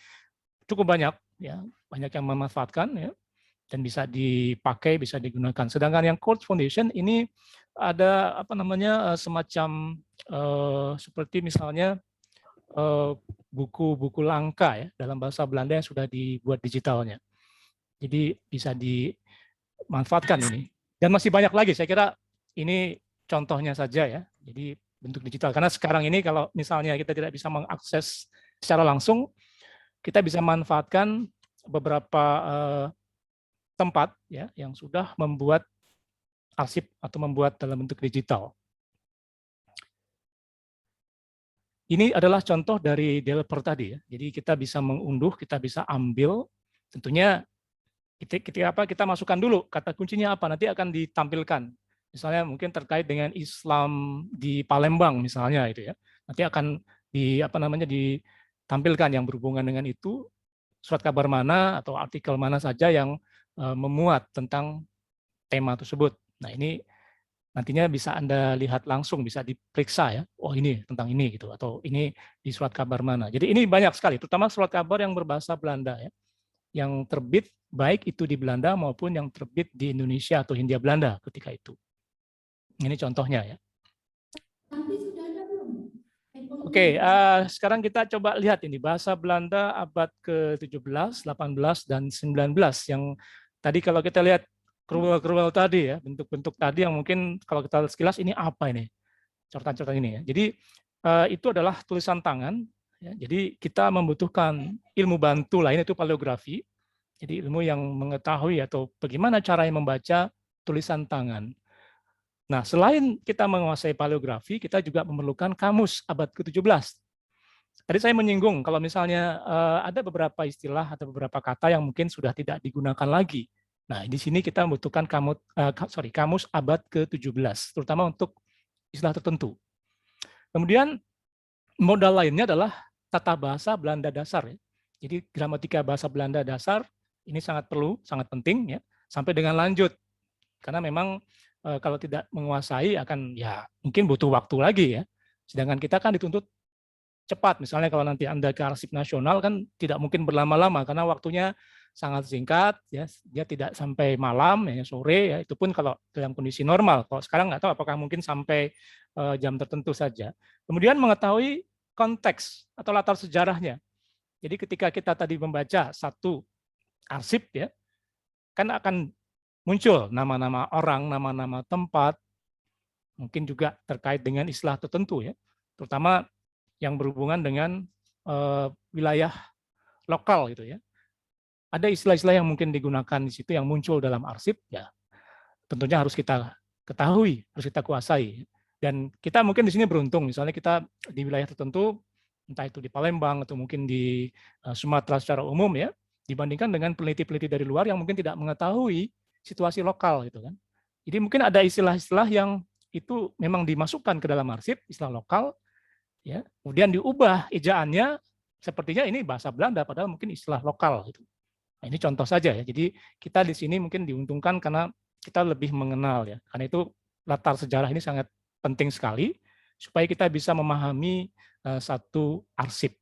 cukup banyak, ya, banyak yang memanfaatkan, ya, dan bisa dipakai, bisa digunakan. Sedangkan yang Courts Foundation ini ada semacam seperti misalnya buku-buku langka ya dalam bahasa Belanda yang sudah dibuat digitalnya. Jadi bisa dimanfaatkan ini. Dan masih banyak lagi. Saya kira ini contohnya saja ya, jadi bentuk digital. Karena sekarang ini kalau misalnya kita tidak bisa mengakses secara langsung, kita bisa manfaatkan beberapa tempat ya yang sudah membuat arsip atau membuat dalam bentuk digital. Ini adalah contoh dari Delper tadi ya. Jadi kita bisa mengunduh, kita bisa ambil. Tentunya kita masukkan dulu kata kuncinya apa, nanti akan ditampilkan. Misalnya mungkin terkait dengan Islam di Palembang misalnya itu ya. Nanti akan ditampilkan yang berhubungan dengan itu, surat kabar mana atau artikel mana saja yang memuat tentang tema tersebut. Nah, ini nantinya bisa Anda lihat langsung, bisa diperiksa ya. Oh, ini tentang ini gitu atau ini di surat kabar mana. Jadi ini banyak sekali, terutama surat kabar yang berbahasa Belanda ya. Yang terbit baik itu di Belanda maupun yang terbit di Indonesia atau Hindia Belanda ketika itu. Ini contohnya ya. Oke, sekarang kita coba lihat ini bahasa Belanda abad ke-17, 18, dan 19 yang tadi kalau kita lihat kruwel-kruwel tadi ya, bentuk-bentuk tadi yang mungkin kalau kita sekilas ini apa ini? Coretan-coretan ini ya. Jadi itu adalah tulisan tangan ya. Jadi kita membutuhkan ilmu bantu lain itu paleografi. Jadi ilmu yang mengetahui atau bagaimana caranya membaca tulisan tangan. Nah, selain kita menguasai paleografi, kita juga memerlukan kamus abad ke-17. Tadi saya menyinggung kalau misalnya ada beberapa istilah atau beberapa kata yang mungkin sudah tidak digunakan lagi. Nah, di sini kita membutuhkan kamus abad ke-17, terutama untuk istilah tertentu. Kemudian modal lainnya adalah tata bahasa Belanda dasar. Ya. Jadi gramatika bahasa Belanda dasar ini sangat perlu, sangat penting ya, sampai dengan lanjut. Karena memang kalau tidak menguasai akan ya mungkin butuh waktu lagi ya. Sedangkan kita kan dituntut cepat. Misalnya kalau nanti Anda ke arsip nasional kan tidak mungkin berlama-lama karena waktunya sangat singkat ya. Dia tidak sampai malam ya, sore ya. Itu pun kalau dalam kondisi normal. Kalau sekarang nggak tahu apakah mungkin sampai jam tertentu saja. Kemudian mengetahui konteks atau latar sejarahnya. Jadi ketika kita tadi membaca satu arsip ya, kan akan muncul nama-nama orang, nama-nama tempat, mungkin juga terkait dengan istilah tertentu ya, terutama yang berhubungan dengan wilayah lokal gitu ya. Ada istilah-istilah yang mungkin digunakan di situ yang muncul dalam arsip ya, tentunya harus kita ketahui, harus kita kuasai. Dan kita mungkin di sini beruntung, misalnya kita di wilayah tertentu, entah itu di Palembang atau mungkin di Sumatera secara umum ya, dibandingkan dengan peneliti-peneliti dari luar yang mungkin tidak mengetahui situasi lokal gitu kan. Jadi mungkin ada istilah-istilah yang itu memang dimasukkan ke dalam arsip, istilah lokal ya. Kemudian diubah ejaannya, sepertinya ini bahasa Belanda, padahal mungkin istilah lokal. Gitu. Nah, ini contoh saja ya. Jadi kita di sini mungkin diuntungkan karena kita lebih mengenal ya. Karena itu latar sejarah ini sangat penting sekali supaya kita bisa memahami satu arsip.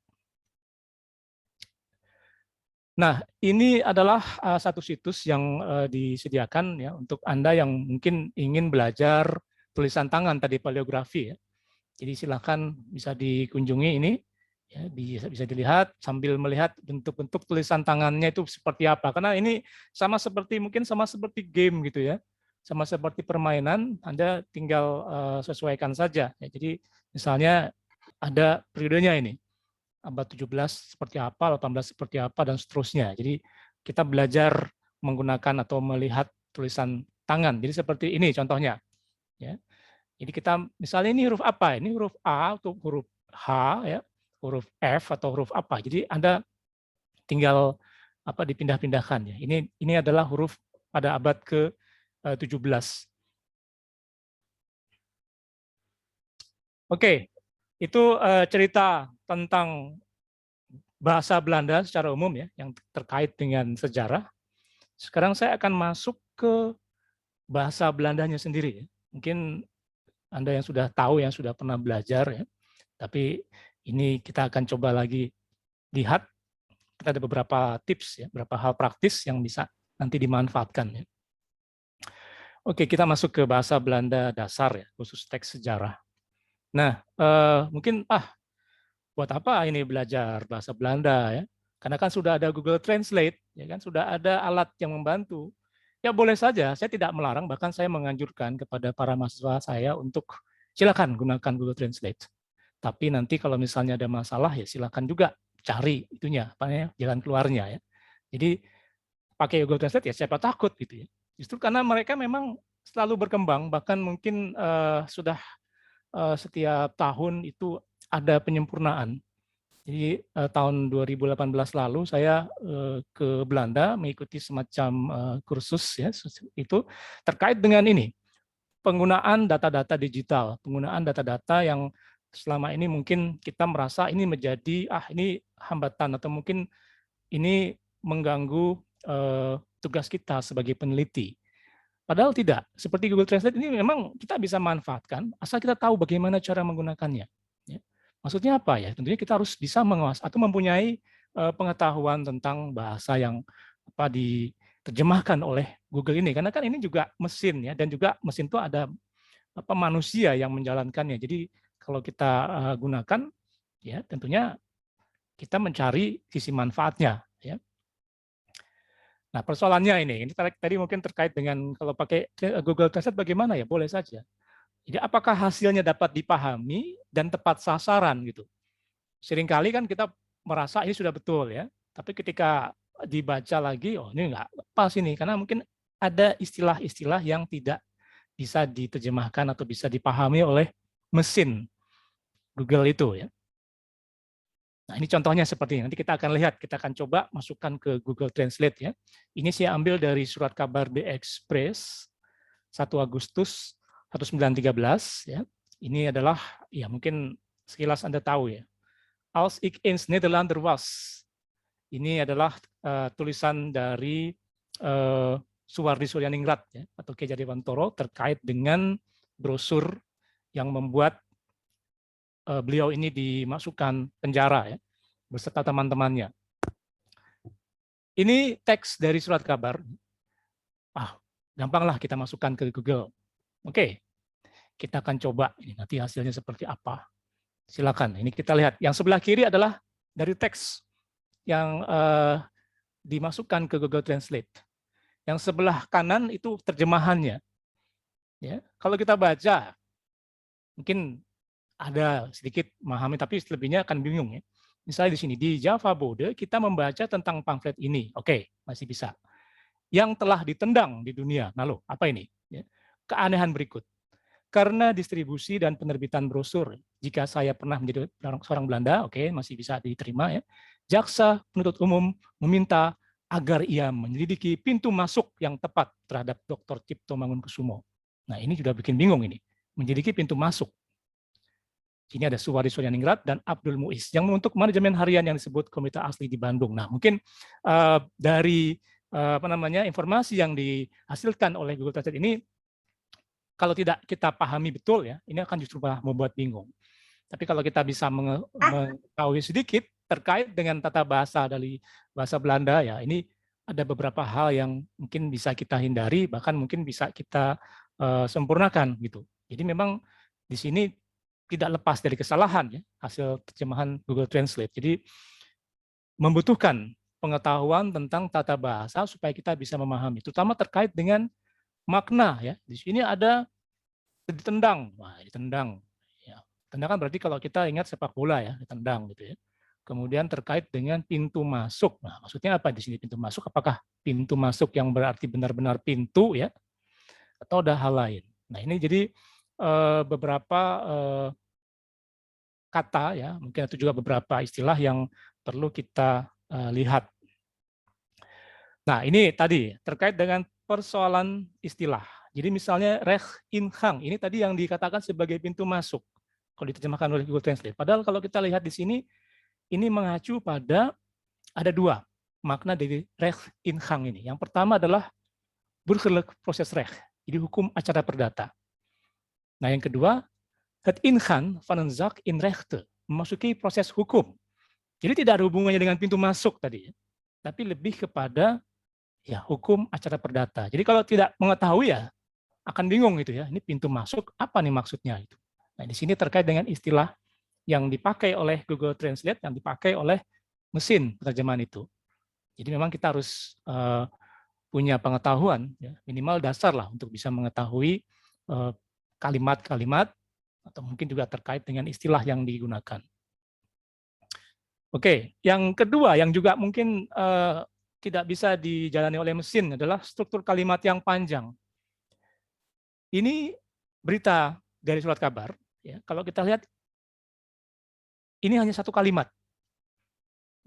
Nah, ini adalah satu situs yang disediakan ya untuk Anda yang mungkin ingin belajar tulisan tangan tadi paleografi ya. Jadi silakan bisa dikunjungi ini ya, bisa dilihat sambil melihat bentuk-bentuk tulisan tangannya itu seperti apa. Karena ini sama seperti mungkin sama seperti game gitu ya. Sama seperti permainan, Anda tinggal sesuaikan saja ya. Jadi misalnya ada periodenya ini. Abad 17 seperti apa, 18 seperti apa, dan seterusnya. Jadi kita belajar menggunakan atau melihat tulisan tangan. Jadi seperti ini contohnya. Ya. Jadi kita misalnya ini huruf apa? Ini huruf A atau huruf H, ya, huruf F atau huruf apa. Jadi Anda tinggal dipindah-pindahkan. Ya. Ini adalah huruf pada abad ke-17. Oke, itu cerita tentang bahasa Belanda secara umum ya, yang terkait dengan sejarah. Sekarang saya akan masuk ke bahasa Belandanya sendiri. Ya. Mungkin Anda yang sudah tahu, yang sudah pernah belajar, ya. Tapi ini kita akan coba lagi lihat. Kita ada beberapa tips, ya, beberapa hal praktis yang bisa nanti dimanfaatkan. Ya. Oke, kita masuk ke bahasa Belanda dasar, ya, khusus teks sejarah. Nah, mungkin buat apa ini belajar bahasa Belanda ya? Karena kan sudah ada Google Translate, ya kan sudah ada alat yang membantu. Ya boleh saja, saya tidak melarang, bahkan saya menganjurkan kepada para mahasiswa saya untuk silakan gunakan Google Translate. Tapi nanti kalau misalnya ada masalah ya silakan juga cari itunya, jalan keluarnya ya. Jadi pakai Google Translate ya siapa takut gitu ya. Justru karena mereka memang selalu berkembang, bahkan mungkin sudah setiap tahun itu ada penyempurnaan. Jadi tahun 2018 lalu saya ke Belanda mengikuti semacam kursus ya itu terkait dengan ini penggunaan data-data digital, penggunaan data-data yang selama ini mungkin kita merasa ini menjadi ini hambatan atau mungkin ini mengganggu tugas kita sebagai peneliti. Padahal tidak. Seperti Google Translate ini memang kita bisa manfaatkan asal kita tahu bagaimana cara menggunakannya. Ya. Maksudnya apa ya? Tentunya kita harus bisa menguasai atau mempunyai pengetahuan tentang bahasa yang diterjemahkan oleh Google ini. Karena kan ini juga mesin ya, dan juga mesin itu ada manusia yang menjalankannya. Jadi kalau kita gunakan, ya tentunya kita mencari sisi manfaatnya. Ya. Nah, persoalannya ini tadi mungkin terkait dengan kalau pakai Google Translate bagaimana ya, boleh saja. Jadi apakah hasilnya dapat dipahami dan tepat sasaran gitu. Seringkali kan kita merasa ini sudah betul ya, tapi ketika dibaca lagi, oh ini enggak pas ini, karena mungkin ada istilah-istilah yang tidak bisa diterjemahkan atau bisa dipahami oleh mesin Google itu ya. Nah, ini contohnya seperti ini. Nanti kita akan lihat, kita akan coba masukkan ke Google Translate ya. Ini saya ambil dari surat kabar The Express 1 Agustus 1913 ya. Ini adalah ya mungkin sekilas Anda tahu ya. Als ik eens Nederlander was. Ini adalah tulisan dari Suwardi Suryaningrat ya, atau Ki Jadewantoro terkait dengan brosur yang membuat beliau ini dimasukkan penjara ya, beserta teman-temannya. Ini teks dari surat kabar. Gampanglah kita masukkan ke Google. Oke, kita akan coba ini nanti hasilnya seperti apa. Silakan. Ini kita lihat. Yang sebelah kiri adalah dari teks yang dimasukkan ke Google Translate. Yang sebelah kanan itu terjemahannya. Ya, kalau kita baca, mungkin ada sedikit memahami, tapi selebihnya akan bingung ya. Misalnya di sini, di Java Bode kita membaca tentang pamflet ini. Oke, masih bisa. Yang telah ditendang di dunia. Lalu, apa ini? Ya. Keanehan berikut. Karena distribusi dan penerbitan brosur, jika saya pernah menjadi seorang Belanda, oke, masih bisa diterima ya. Jaksa penuntut umum meminta agar ia menyelidiki pintu masuk yang tepat terhadap Dr. Cipto Mangunkusumo. Nah, ini sudah bikin bingung ini. Menyelidiki pintu masuk. Sini ada Suwari Suryaningrat dan Abdul Muiz yang untuk manajemen harian yang disebut Komite Asli di Bandung. Nah, mungkin dari informasi yang dihasilkan oleh Google Translate ini, kalau tidak kita pahami betul ya, ini akan justru malah membuat bingung. Tapi kalau kita bisa mengetahui sedikit terkait dengan tata bahasa dari bahasa Belanda, ya ini ada beberapa hal yang mungkin bisa kita hindari, bahkan mungkin bisa kita sempurnakan gitu. Jadi memang di sini tidak lepas dari kesalahan ya hasil terjemahan Google Translate. Jadi membutuhkan pengetahuan tentang tata bahasa supaya kita bisa memahami, terutama terkait dengan makna ya. Di sini ada ditendang, wah ditendang. Ya, tendang kan berarti kalau kita ingat sepak bola ya, ditendang gitu ya. Kemudian terkait dengan pintu masuk. Nah, maksudnya apa di sini pintu masuk? Apakah pintu masuk yang berarti benar-benar pintu ya, atau ada hal lain? Nah, ini jadi beberapa kata ya, mungkin itu juga beberapa istilah yang perlu kita lihat. Nah, ini tadi terkait dengan persoalan istilah. Jadi misalnya Recht Ingang, ini tadi yang dikatakan sebagai pintu masuk kalau diterjemahkan oleh Google Translate. Padahal kalau kita lihat di sini, ini mengacu pada ada dua makna dari Recht Ingang ini. Yang pertama adalah burgerlijk procesrecht, jadi hukum acara perdata. Nah, yang kedua, het ingaan van een zaak in rechten, memasuki proses hukum. Jadi tidak ada hubungannya dengan pintu masuk tadi, tapi lebih kepada ya hukum acara perdata. Jadi kalau tidak mengetahui ya akan bingung gitu ya. Ini pintu masuk apa nih maksudnya itu. Nah, di sini terkait dengan istilah yang dipakai oleh Google Translate, yang dipakai oleh mesin penerjemahan itu. Jadi memang kita harus punya pengetahuan ya, minimal dasar lah untuk bisa mengetahui kalimat-kalimat atau mungkin juga terkait dengan istilah yang digunakan. Oke, yang kedua yang juga mungkin tidak bisa dijalani oleh mesin adalah struktur kalimat yang panjang. Ini berita dari surat kabar. Ya, kalau kita lihat, ini hanya satu kalimat.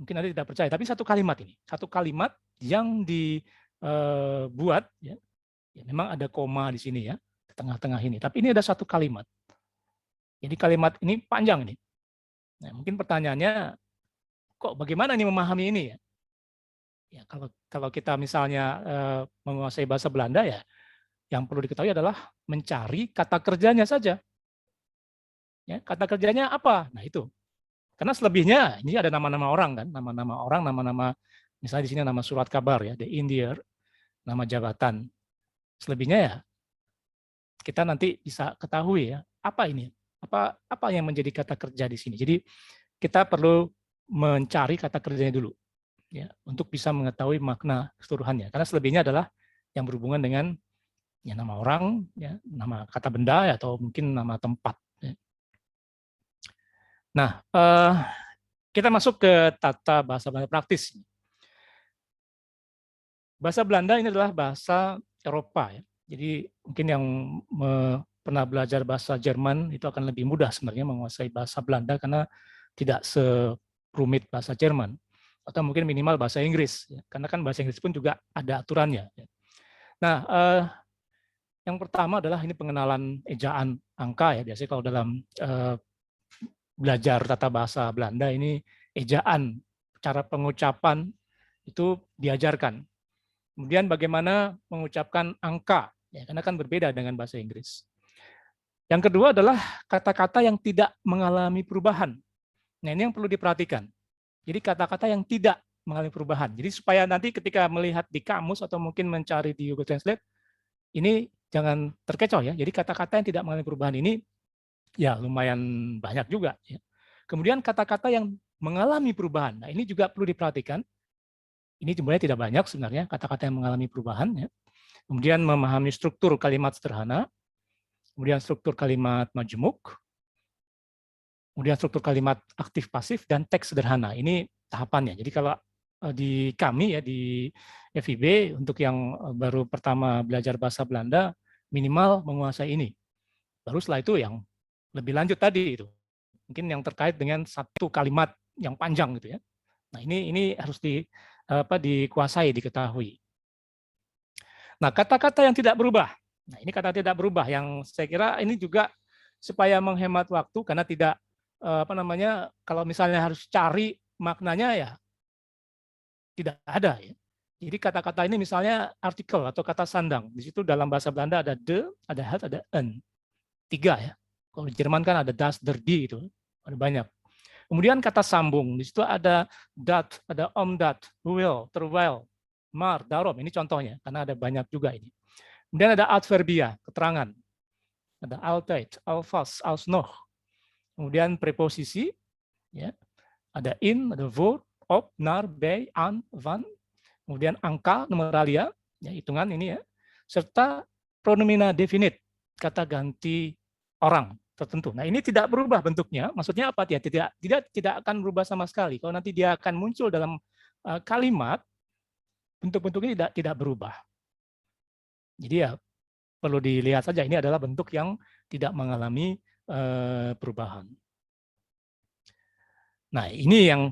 Mungkin Anda tidak percaya, tapi satu kalimat ini. Satu kalimat yang dibuat, ya memang ada koma di sini ya, di tengah-tengah ini. Tapi ini ada satu kalimat. Jadi kalimat ini panjang ini. Nah, mungkin pertanyaannya, kok bagaimana ini memahami ini ya? Ya kalau kita misalnya menguasai bahasa Belanda ya, yang perlu diketahui adalah mencari kata kerjanya saja. Ya, kata kerjanya apa? Nah itu. Karena selebihnya ini ada nama-nama orang kan, nama-nama orang, nama-nama misalnya di sini nama surat kabar ya, the Indier, nama jabatan. Selebihnya ya kita nanti bisa ketahui ya apa ini, apa yang menjadi kata kerja di sini. Jadi kita perlu mencari kata kerjanya dulu ya untuk bisa mengetahui makna keseluruhannya. Karena selebihnya adalah yang berhubungan dengan ya nama orang, ya nama kata benda ya, atau mungkin nama tempat. Ya. Nah, kita masuk ke tata bahasa Belanda praktis. Bahasa Belanda ini adalah bahasa Eropa ya. Jadi mungkin yang pernah belajar bahasa Jerman itu akan lebih mudah sebenarnya menguasai bahasa Belanda karena tidak serumit bahasa Jerman atau mungkin minimal bahasa Inggris ya. Karena kan bahasa Inggris pun juga ada aturannya. Ya. Nah, yang pertama adalah ini pengenalan ejaan angka ya. Biasanya kalau dalam belajar tata bahasa Belanda ini ejaan, cara pengucapan itu diajarkan. Kemudian bagaimana mengucapkan angka, ya, karena kan berbeda dengan bahasa Inggris. Yang kedua adalah kata-kata yang tidak mengalami perubahan. Nah ini yang perlu diperhatikan. Jadi kata-kata yang tidak mengalami perubahan. Jadi supaya nanti ketika melihat di kamus atau mungkin mencari di Google Translate, ini jangan terkecoh ya. Jadi kata-kata yang tidak mengalami perubahan ini ya lumayan banyak juga. Ya. Kemudian kata-kata yang mengalami perubahan, nah ini juga perlu diperhatikan. Ini jumlahnya tidak banyak sebenarnya kata-kata yang mengalami perubahan. Ya. Kemudian memahami struktur kalimat sederhana, kemudian struktur kalimat majemuk, kemudian struktur kalimat aktif pasif dan teks sederhana. Ini tahapannya. Jadi kalau di kami ya di FIB untuk yang baru pertama belajar bahasa Belanda minimal menguasai ini. Baru setelah itu yang lebih lanjut tadi itu. Mungkin yang terkait dengan satu kalimat yang panjang gitu ya. Nah, ini harus dikuasai, diketahui. Nah, kata-kata yang tidak berubah. Nah, ini kata tidak berubah yang saya kira ini juga supaya menghemat waktu karena tidak kalau misalnya harus cari maknanya ya tidak ada ya. Jadi kata-kata ini misalnya artikel atau kata sandang. Di situ dalam bahasa Belanda ada de, ada het, ada en. 3 ya. Kalau di Jerman kan ada das, der, die itu. Ada banyak. Kemudian kata sambung. Di situ ada dat, ada dat, will, terwijl, maar, daarom. Ini contohnya karena ada banyak juga ini. Kemudian ada adverbia, keterangan. Ada altijd, alvast, alsnog. Kemudian preposisi, ya. Ada in, ada voor, op, naar, bij, aan, van. Kemudian angka, numeralia, ya, hitungan ini ya. Serta pronomina definite, kata ganti orang tertentu. Nah, ini tidak berubah bentuknya. Maksudnya apa? Tidak akan berubah sama sekali. Kalau nanti dia akan muncul dalam kalimat, bentuk-bentuknya tidak berubah. Jadi ya perlu dilihat saja, ini adalah bentuk yang tidak mengalami perubahan. Nah, ini yang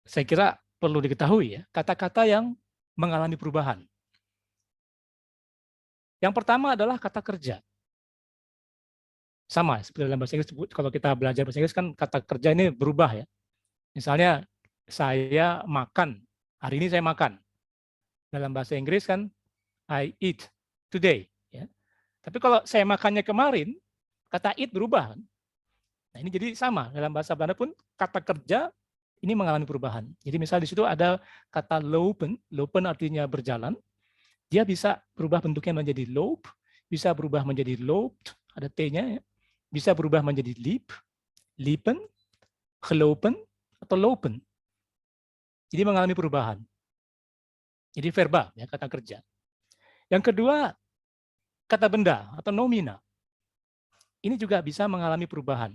saya kira perlu diketahui ya, kata-kata yang mengalami perubahan. Yang pertama adalah kata kerja. Sama seperti dalam bahasa Inggris, kalau kita belajar bahasa Inggris kan kata kerja ini berubah ya. Misalnya saya makan, hari ini saya makan. Dalam bahasa Inggris kan I eat today ya. Tapi kalau saya makannya kemarin, kata eat berubah kan. Nah, ini jadi sama dalam bahasa Belanda pun kata kerja ini mengalami perubahan. Jadi misal di situ ada kata lopen, lopen artinya berjalan. Dia bisa berubah bentuknya menjadi loop, bisa berubah menjadi loopt, ada T-nya ya. Bisa berubah menjadi liep, liepen, gelopen, atau lopen. Jadi mengalami perubahan. Jadi verba, ya, kata kerja. Yang kedua, kata benda atau nomina. Ini juga bisa mengalami perubahan.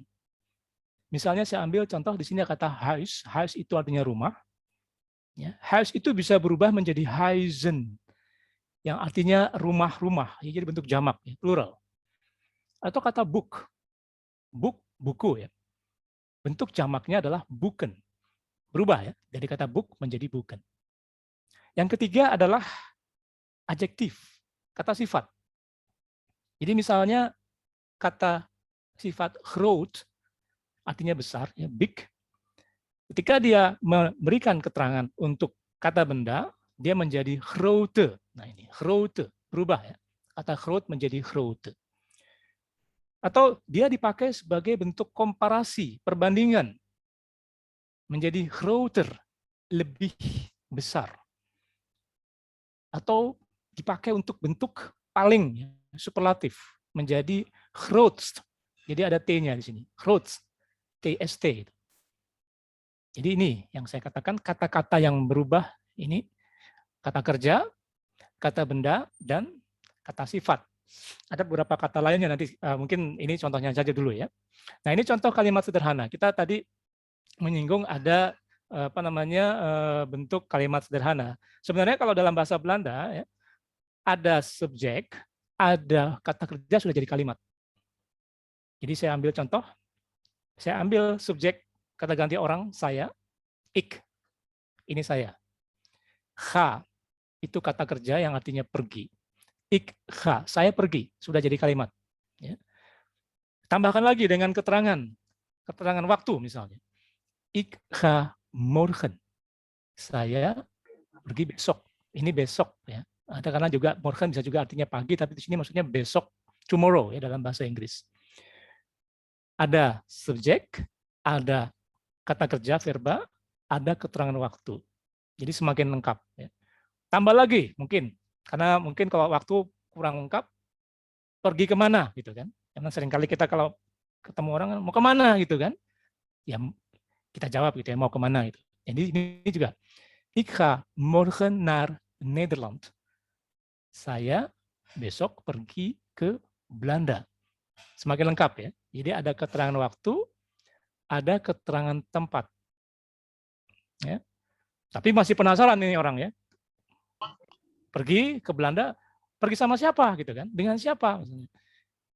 Misalnya saya ambil contoh di sini kata huis. Huis itu artinya rumah. Ya, huis itu bisa berubah menjadi huizen, yang artinya rumah-rumah. Jadi bentuk jamak, ya, plural. Atau kata book. Book, buku ya. Bentuk jamaknya adalah boeken. Berubah ya, dari kata book menjadi boeken. Yang ketiga adalah adjektif, kata sifat. Jadi misalnya kata sifat groot artinya besar, ya, big. Ketika dia memberikan keterangan untuk kata benda, dia menjadi grote. Nah ini grote, berubah ya. Kata groot menjadi grote. Atau dia dipakai sebagai bentuk komparasi, perbandingan. Menjadi groter, lebih besar. Atau dipakai untuk bentuk paling, superlatif, menjadi grootst. Jadi ada T-nya di sini, grootst, TST. Jadi ini yang saya katakan kata-kata yang berubah ini kata kerja, kata benda, dan kata sifat. Ada beberapa kata lainnya nanti mungkin ini contohnya saja dulu ya. Nah ini contoh kalimat sederhana. Kita tadi menyinggung ada bentuk kalimat sederhana. Sebenarnya kalau dalam bahasa Belanda ya, ada subjek, ada kata kerja sudah jadi kalimat. Jadi saya ambil contoh, saya ambil subjek kata ganti orang saya, ik, ini saya. Ga itu kata kerja yang artinya pergi. Ik ga, saya pergi, sudah jadi kalimat. Ya. Tambahkan lagi dengan keterangan waktu misalnya. Ik ga morgen, saya pergi besok. Ini besok ya. Ada karena juga morgen bisa juga artinya pagi, tapi di sini maksudnya besok, tomorrow ya dalam bahasa Inggris. Ada subjek, ada kata kerja verba, ada keterangan waktu. Jadi semakin lengkap. Ya. Tambah lagi mungkin, karena mungkin kalau waktu kurang lengkap, pergi kemana gitu kan? Karena seringkali kita kalau ketemu orang mau kemana gitu kan? Ya kita jawab gitu ya mau kemana gitu. Jadi ini juga, ik ga morgen naar Nederland. Saya besok pergi ke Belanda. Semakin lengkap ya. Jadi ada keterangan waktu, ada keterangan tempat. Ya. Tapi masih penasaran ini orang ya. Pergi ke Belanda, pergi sama siapa gitu kan? Dengan siapa?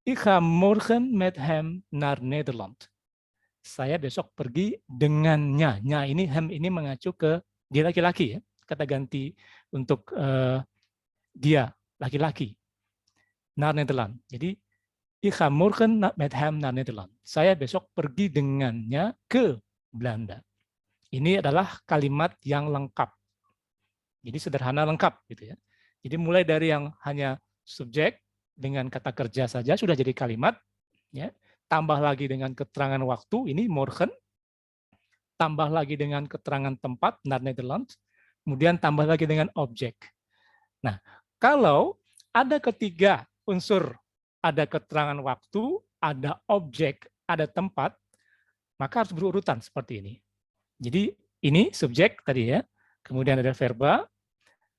Ik ga morgen met hem naar Nederland. Saya besok pergi dengannya. Nya ini hem ini mengacu ke dia laki-laki ya. Kata ganti untuk dia laki-laki. Naar Nederland. Jadi Ik ga morgen met hem naar Nederland. Saya besok pergi dengannya ke Belanda. Ini adalah kalimat yang lengkap. Jadi sederhana lengkap gitu ya. Jadi mulai dari yang hanya subjek dengan kata kerja saja sudah jadi kalimat, ya. Tambah lagi dengan keterangan waktu, ini morgen. Tambah lagi dengan keterangan tempat, naar Nederland. Kemudian tambah lagi dengan objek. Nah, kalau ada ketiga unsur, ada keterangan waktu, ada objek, ada tempat, maka harus berurutan seperti ini. Jadi ini subjek tadi ya, kemudian ada verba,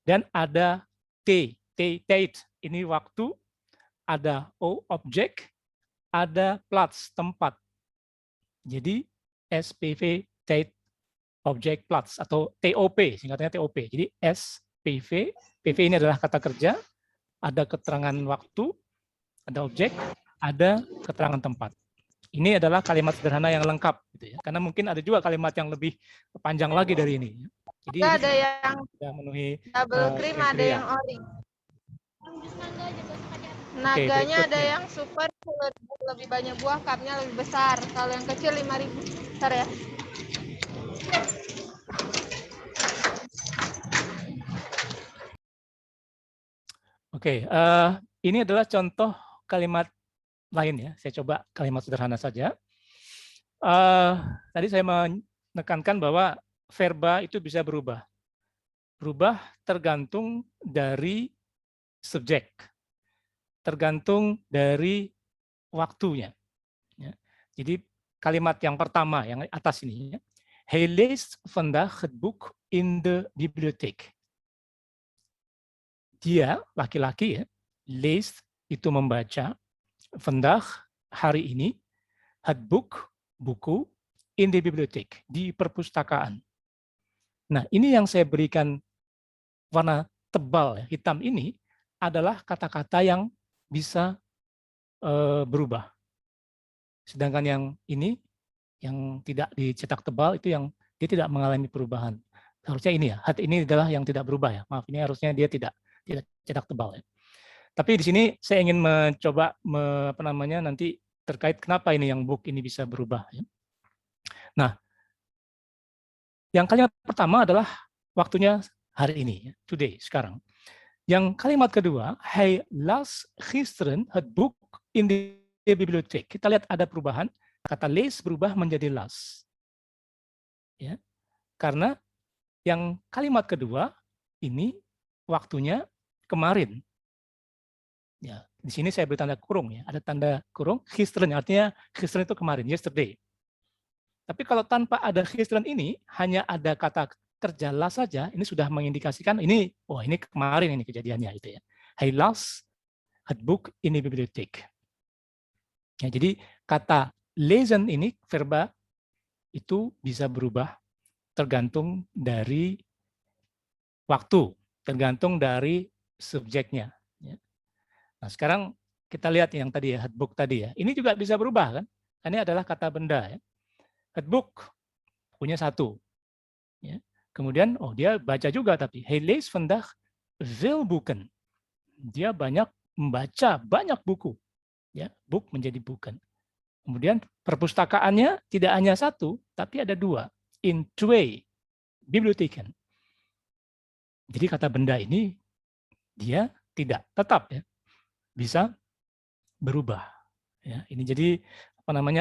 dan ada tijd, ini waktu, ada o, objek, ada plaats, tempat. Jadi SPV, tijd, objek, plaats, atau TOP, singkatannya TOP. Jadi SPV, PV ini adalah kata kerja, ada keterangan waktu, ada objek, ada keterangan tempat. Ini adalah kalimat sederhana yang lengkap, gitu ya. Karena mungkin ada juga kalimat yang lebih panjang lagi dari ini. Jadi ada yang sudah memenuhi double cream, ada kriteria. yang ori. Naganya ada berikutnya. yang super lebih banyak buah, cupnya lebih besar. Kalau yang kecil 5.000. Bentar ya. Oke, ini adalah contoh kalimat lain ya. Saya coba kalimat sederhana saja. Tadi saya menekankan bahwa verba itu bisa berubah. Berubah tergantung dari subjek, tergantung dari waktunya. Ya. Jadi kalimat yang pertama, yang atas ini, ya. Hij leest vandaag het boek in de bibliotheek. Dia, laki-laki ya, leest itu membaca, vandaag, hari ini, het boek, buku, in de bibliotheek, di perpustakaan. Nah, ini yang saya berikan warna tebal, ya, hitam ini, adalah kata-kata yang bisa berubah. Sedangkan yang ini, yang tidak dicetak tebal, itu yang dia tidak mengalami perubahan. Harusnya ini ya, hat ini adalah yang tidak berubah ya. Maaf, ini harusnya dia tidak cetak tebal ya. Tapi di sini saya ingin mencoba nanti terkait kenapa ini yang book ini bisa berubah ya. Nah, yang kalimat pertama adalah waktunya hari ini ya, today, sekarang. Yang kalimat kedua, hij las gisteren het boek in de bibliotheek. Kita lihat ada perubahan, kata lees berubah menjadi las. Ya. Karena yang kalimat kedua ini waktunya kemarin. Ya, di sini saya beri tanda kurung ya, ada tanda kurung gisteren, artinya gisteren itu kemarin, yesterday. Tapi kalau tanpa ada gisteren ini, hanya ada kata kerja las saja, ini sudah mengindikasikan ini, oh ini kemarin ini kejadiannya itu ya. Hij las het boek in de bibliotheek. Ya, jadi kata lezen ini verba itu bisa berubah tergantung dari waktu, tergantung dari subjeknya. Ya. Nah sekarang kita lihat yang tadi ya, het boek tadi ya. Ini juga bisa berubah kan? Ini adalah kata benda ya. Het boek punya satu. Ya. Kemudian oh dia baca juga tapi hij leest vandaag veel boeken. Dia banyak membaca banyak buku. Ya, boek menjadi buken. Kemudian perpustakaannya tidak hanya satu, tapi ada dua. In twee bibliotheken. Jadi kata benda ini dia tidak tetap ya, bisa berubah. Ya, ini jadi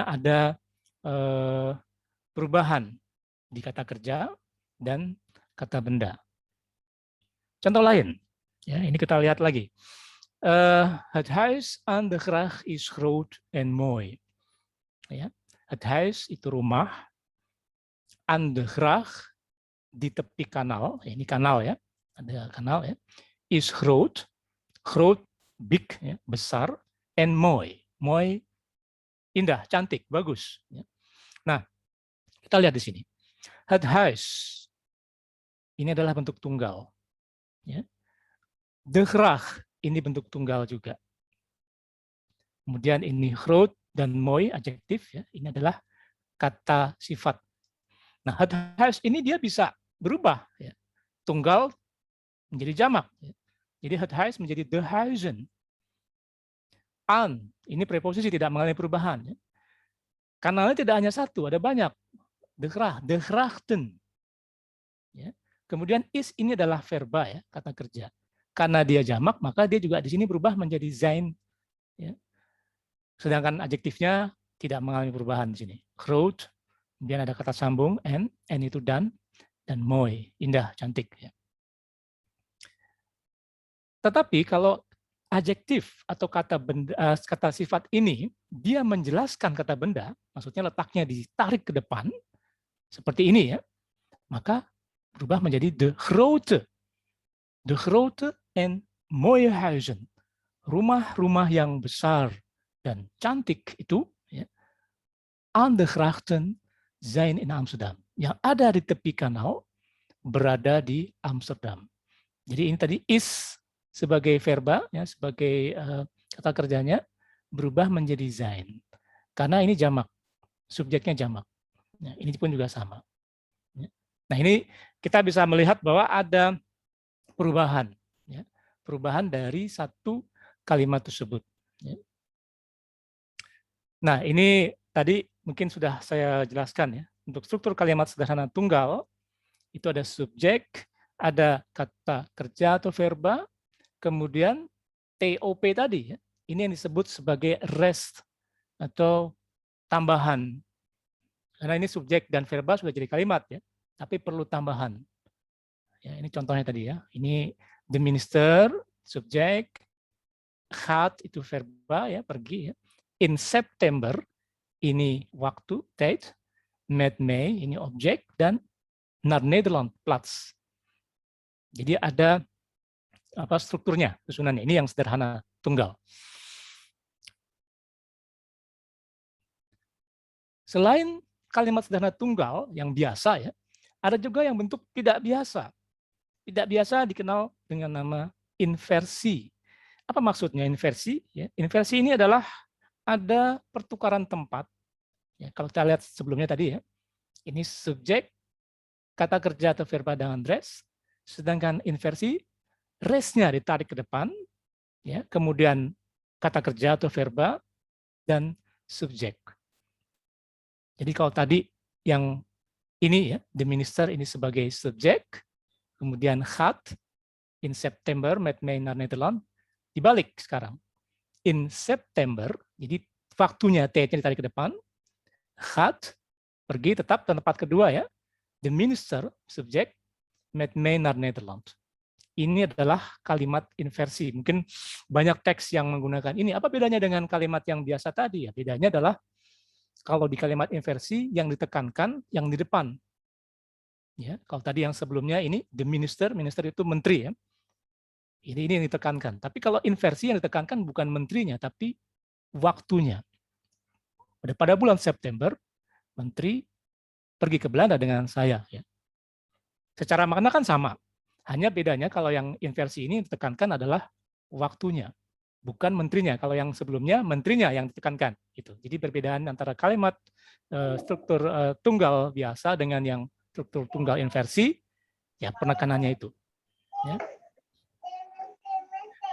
ada perubahan di kata kerja dan kata benda. Contoh lain, ya ini kita lihat lagi. Het huis aan de gracht is groot en mooi. Ya, het huis itu rumah, aan de gracht di tepi kanal, ini kanal ya, ada kanal ya, is groot, groot, big, ya, besar, en mooi, mooi, indah, cantik, bagus. Ya. Nah, kita lihat di sini, het huis, ini adalah bentuk tunggal, ya. De gracht, ini bentuk tunggal juga. Kemudian ini groot dan mooi, adjektif, ya, ini adalah kata sifat. Nah, het huis ini dia bisa berubah, ya. Tunggal menjadi jamak. Ya. Jadi het huis menjadi de huizen. an, ini preposisi tidak mengalami perubahan. Ya. Kanalnya tidak hanya satu, ada banyak. De grachten. Ya. Kemudian is ini adalah verba ya, kata kerja. Karena dia jamak, maka dia juga di sini berubah menjadi zijn. Ya. Sedangkan adjektifnya tidak mengalami perubahan di sini. Groot, kemudian ada kata sambung n itu dan mooi, indah, cantik. Ya. Tetapi kalau adjektif atau kata sifat ini, dia menjelaskan kata benda, maksudnya letaknya ditarik ke depan, seperti ini ya, maka berubah menjadi de grote en mooie huizen, rumah-rumah yang besar dan cantik itu, ya, aan de grachten zijn in Amsterdam, yang ada di tepi kanal berada di Amsterdam. Jadi ini tadi is sebagai verba, ya, sebagai kata kerjanya berubah menjadi zijn, karena ini jamak, subjeknya jamak. Nah, ini pun juga sama. Nah, ini kita bisa melihat bahwa ada perubahan, ya, perubahan dari satu kalimat tersebut. Ya. Nah, ini tadi mungkin sudah saya jelaskan ya. Untuk struktur kalimat sederhana tunggal itu ada subjek, ada kata kerja atau verba, kemudian TOP tadi, ya, ini yang disebut sebagai rest atau tambahan. Karena ini subjek dan verba sudah jadi kalimat, ya, tapi perlu tambahan. Ya, ini contohnya tadi ya. Ini the minister, subjek, gaat itu verba ya, pergi ya. In September ini waktu, tijd, met mij ini objek, dan naar Nederland plaats. Jadi ada apa strukturnya, susunannya. Ini yang sederhana tunggal. Selain kalimat sederhana tunggal yang biasa ya, ada juga yang bentuk tidak biasa. Tidak biasa dikenal dengan nama inversi. Apa maksudnya inversi? Ya, inversi ini adalah ada pertukaran tempat. Ya, kalau kita lihat sebelumnya tadi ya, ini subjek, kata kerja atau verba dengan rest, sedangkan inversi restnya ditarik ke depan, ya, kemudian kata kerja atau verba dan subjek. Jadi kalau tadi yang ini ya, the minister ini sebagai subjek, kemudian gaat in September met mij naar Nederland, dibalik sekarang. In September, jadi waktunya T-nya ditarik ke depan, gaat pergi tetap tempat kedua ya, the minister subjek met mij naar Nederland. Ini adalah kalimat inversi. Mungkin banyak teks yang menggunakan ini. Apa bedanya dengan kalimat yang biasa tadi? Ya, bedanya adalah kalau di kalimat inversi yang ditekankan yang di depan. Ya, kalau tadi yang sebelumnya ini the minister, minister itu menteri ya. Ini yang ditekankan. Tapi kalau inversi yang ditekankan bukan menterinya, tapi waktunya. Pada bulan September, menteri pergi ke Belanda dengan saya. Ya. Secara makna kan sama. Hanya bedanya kalau yang inversi ini ditekankan adalah waktunya, bukan menterinya. Kalau yang sebelumnya, menterinya yang ditekankan. Gitu. Jadi perbedaan antara kalimat struktur tunggal biasa dengan yang struktur tunggal inversi, ya penekanannya itu. Ya.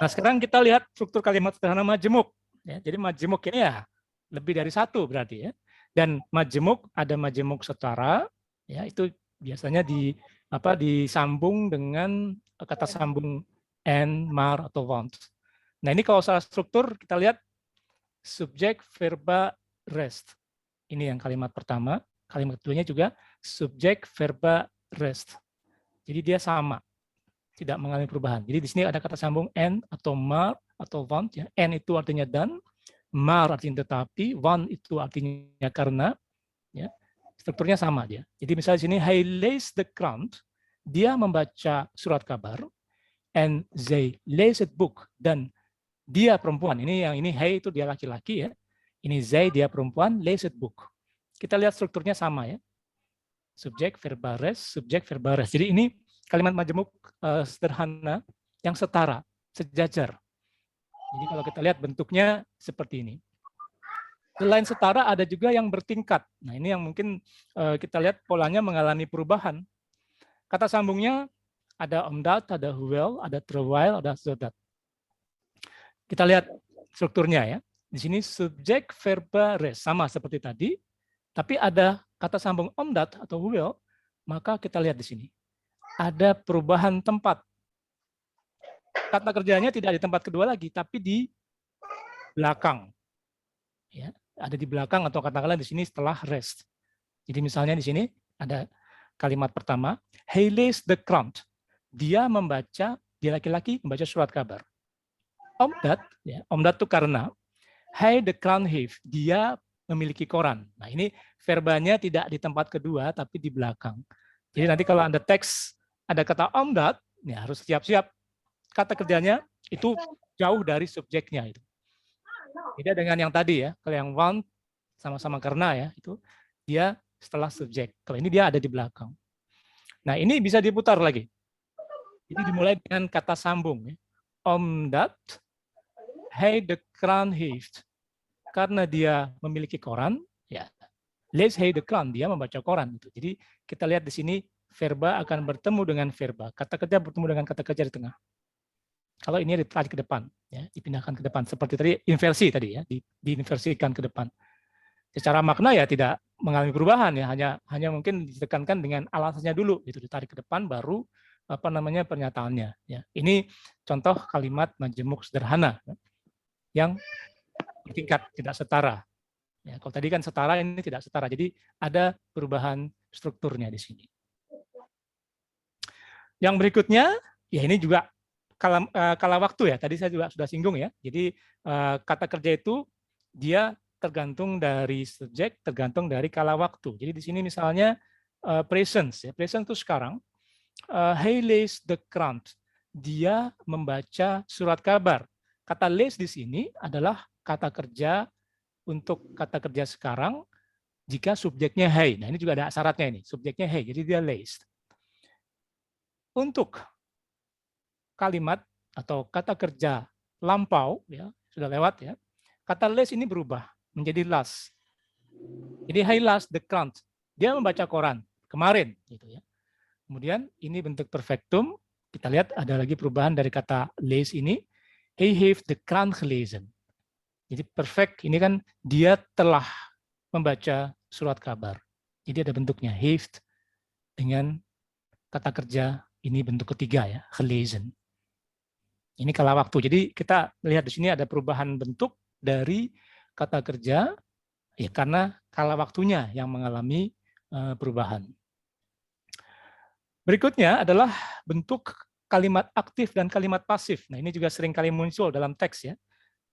Nah sekarang kita lihat struktur kalimat sederhana majemuk. Ya, jadi majemuk ini ya lebih dari satu berarti ya. Dan majemuk ada majemuk setara, ya itu biasanya disambung dengan kata sambung en, maar atau want. Nah ini kalau salah struktur kita lihat subjek, verba, rest. Ini yang kalimat pertama. Kalimat keduanya juga subjek, verba, rest. Jadi dia sama. Tidak mengalami perubahan. Jadi di sini ada kata sambung en atau maar atau want. Ya. En itu artinya dan, maar artinya tetapi, want itu artinya karena. Ya. Strukturnya sama dia. Jadi misalnya di sini, hij leest de krant, dia membaca surat kabar, en zij leest het boek, dan dia perempuan. Ini yang ini hij itu dia laki-laki ya. Ini zij dia perempuan, leest het boek. Kita lihat strukturnya sama ya. Subjek, verba, rest, subjek, verba, rest. Jadi ini kalimat majemuk sederhana yang setara, sejajar. Jadi kalau kita lihat bentuknya seperti ini. Selain setara ada juga yang bertingkat. Nah ini yang mungkin kita lihat polanya mengalami perubahan. Kata sambungnya ada omdat, ada hoewel, ada terwijl, ada zodat. Kita lihat strukturnya ya. Di sini subjek verba res sama seperti tadi, tapi ada kata sambung omdat atau will, maka kita lihat di sini. Ada perubahan tempat. Kata kerjanya tidak di tempat kedua lagi, tapi di belakang. Ya, ada di belakang atau katakanlah di sini setelah rest. Jadi misalnya di sini ada kalimat pertama, he lays the krant. Dia membaca, dia laki-laki membaca surat kabar. Omdat, ya, omdat itu karena he the krant have, dia memiliki koran. Nah ini verbanya tidak di tempat kedua, tapi di belakang. Jadi nanti kalau Anda teks ada kata omdat, ya harus siap-siap kata kerjanya itu jauh dari subjeknya itu. Beda dengan yang tadi ya, kalau yang want sama-sama karena ya, itu dia setelah subjek. Kalau ini dia ada di belakang. Nah ini bisa diputar lagi. Jadi dimulai dengan kata sambung. Ya. Omdat hij de krant heeft. Karena dia memiliki koran, ya. Lees hij de krant, dia membaca koran. Jadi kita lihat di sini verba akan bertemu dengan verba. Kata kerja bertemu dengan kata kerja di tengah. Kalau ini ditarik ke depan, ya, dipindahkan ke depan. Seperti tadi inversi tadi ya, diinversikan ke depan. Secara makna ya tidak mengalami perubahan ya, hanya mungkin ditekankan dengan alasannya dulu, itu ditarik ke depan baru apa namanya pernyataannya. Ya, ini contoh kalimat majemuk sederhana ya, yang tingkat tidak setara. Ya, kalau tadi kan setara, ini tidak setara. Jadi ada perubahan strukturnya di sini. Yang berikutnya, ya ini juga kala waktu ya. Tadi saya juga sudah singgung ya. Jadi kata kerja itu dia tergantung dari subjek, tergantung dari kala waktu. Jadi di sini misalnya presence ya. Presence itu sekarang. He lays the krant. Dia membaca surat kabar. Kata lays di sini adalah kata kerja untuk kata kerja sekarang jika subjeknya he. Nah, ini juga ada syaratnya ini. Subjeknya he, jadi dia lays. Untuk kalimat atau kata kerja lampau ya, sudah lewat ya. Kata lays ini berubah menjadi last. Jadi he last the krant. Dia membaca koran kemarin gitu ya. Kemudian ini bentuk perfektum. Kita lihat ada lagi perubahan dari kata lees ini. He heeft de krant gelezen. Jadi perfect ini kan dia telah membaca surat kabar. Jadi ada bentuknya heeft dengan kata kerja ini bentuk ketiga ya, gelezen. Ini kala waktu. Jadi kita lihat di sini ada perubahan bentuk dari kata kerja ya karena kala waktunya yang mengalami perubahan. Berikutnya adalah bentuk kalimat aktif dan kalimat pasif. Nah, ini juga sering kali muncul dalam teks ya.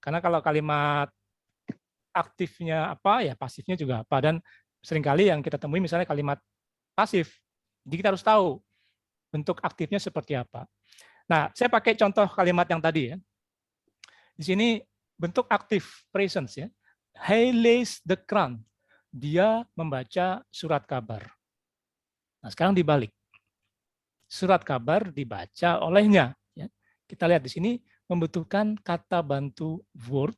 Karena kalau kalimat aktifnya apa, ya pasifnya juga apa. Dan seringkali yang kita temui misalnya kalimat pasif. Jadi kita harus tahu bentuk aktifnya seperti apa. Nah, saya pakai contoh kalimat yang tadi ya. Di sini bentuk aktif, presence ya. He lays the krant. Dia membaca surat kabar. Nah, sekarang dibalik. Surat kabar dibaca olehnya. Ya. Kita lihat di sini membutuhkan kata bantu word,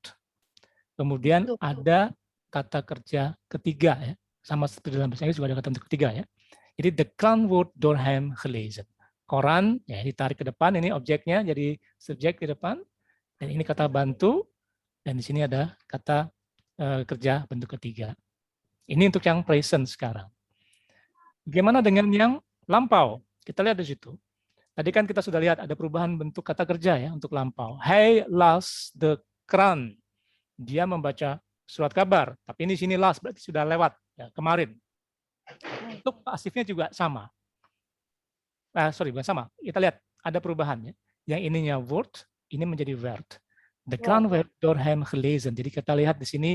kemudian ada kata kerja ketiga ya, sama seperti dalam bahasa Inggris juga ada kata bantu ketiga ya. Jadi the krant wordt door hem gelezen. Koran ya ditarik ke depan, ini objeknya jadi subjek di depan, dan ini kata bantu, dan di sini ada kata kerja bentuk ketiga. Ini untuk yang present sekarang. Bagaimana dengan yang lampau? Kita lihat di situ. Tadi kan kita sudah lihat ada perubahan bentuk kata kerja ya untuk lampau. He las the krant. Dia membaca surat kabar. Tapi ini sini las berarti sudah lewat ya, kemarin. Untuk pasifnya juga sama. Bukan sama. Kita lihat ada perubahannya. Yang ininya word, ini menjadi werd. The krant werd door hem gelezen. Jadi kita lihat di sini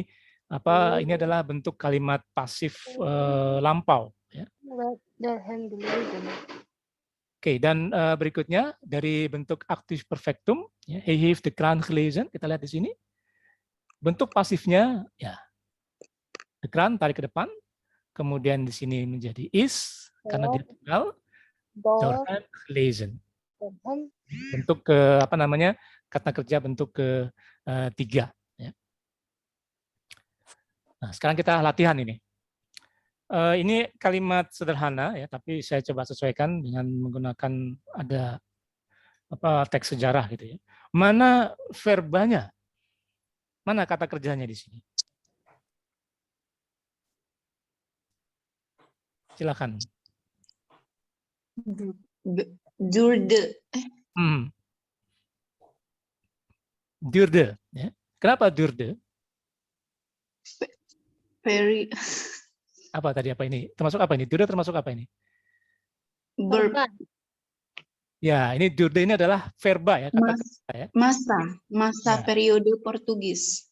apa ini adalah bentuk kalimat pasif lampau. Ya. Door hem gelezen. Oke, dan berikutnya dari bentuk aktif perfektum, ya, he heeft de krant gelezen. Kita lihat di sini. Bentuk pasifnya, ya, de krant tarik ke depan. Kemudian di sini menjadi is, karena dia tinggal. Door hem gelezen. Bentuk ke apa namanya kata kerja bentuk ketiga. Ya. Nah, sekarang kita latihan ini. Ini kalimat sederhana ya, tapi saya coba sesuaikan dengan menggunakan ada teks sejarah gitu ya. Mana verbanya? Mana kata kerjanya di sini? Silakan. Duurde. Duurde. Ya. Kenapa duurde? Very Apa tadi apa ini? Termasuk apa ini? Duurde termasuk apa ini? verb. Ya, ini duurde ini adalah verba ya, kata kerja ya. Masa Ya. periode Portugis.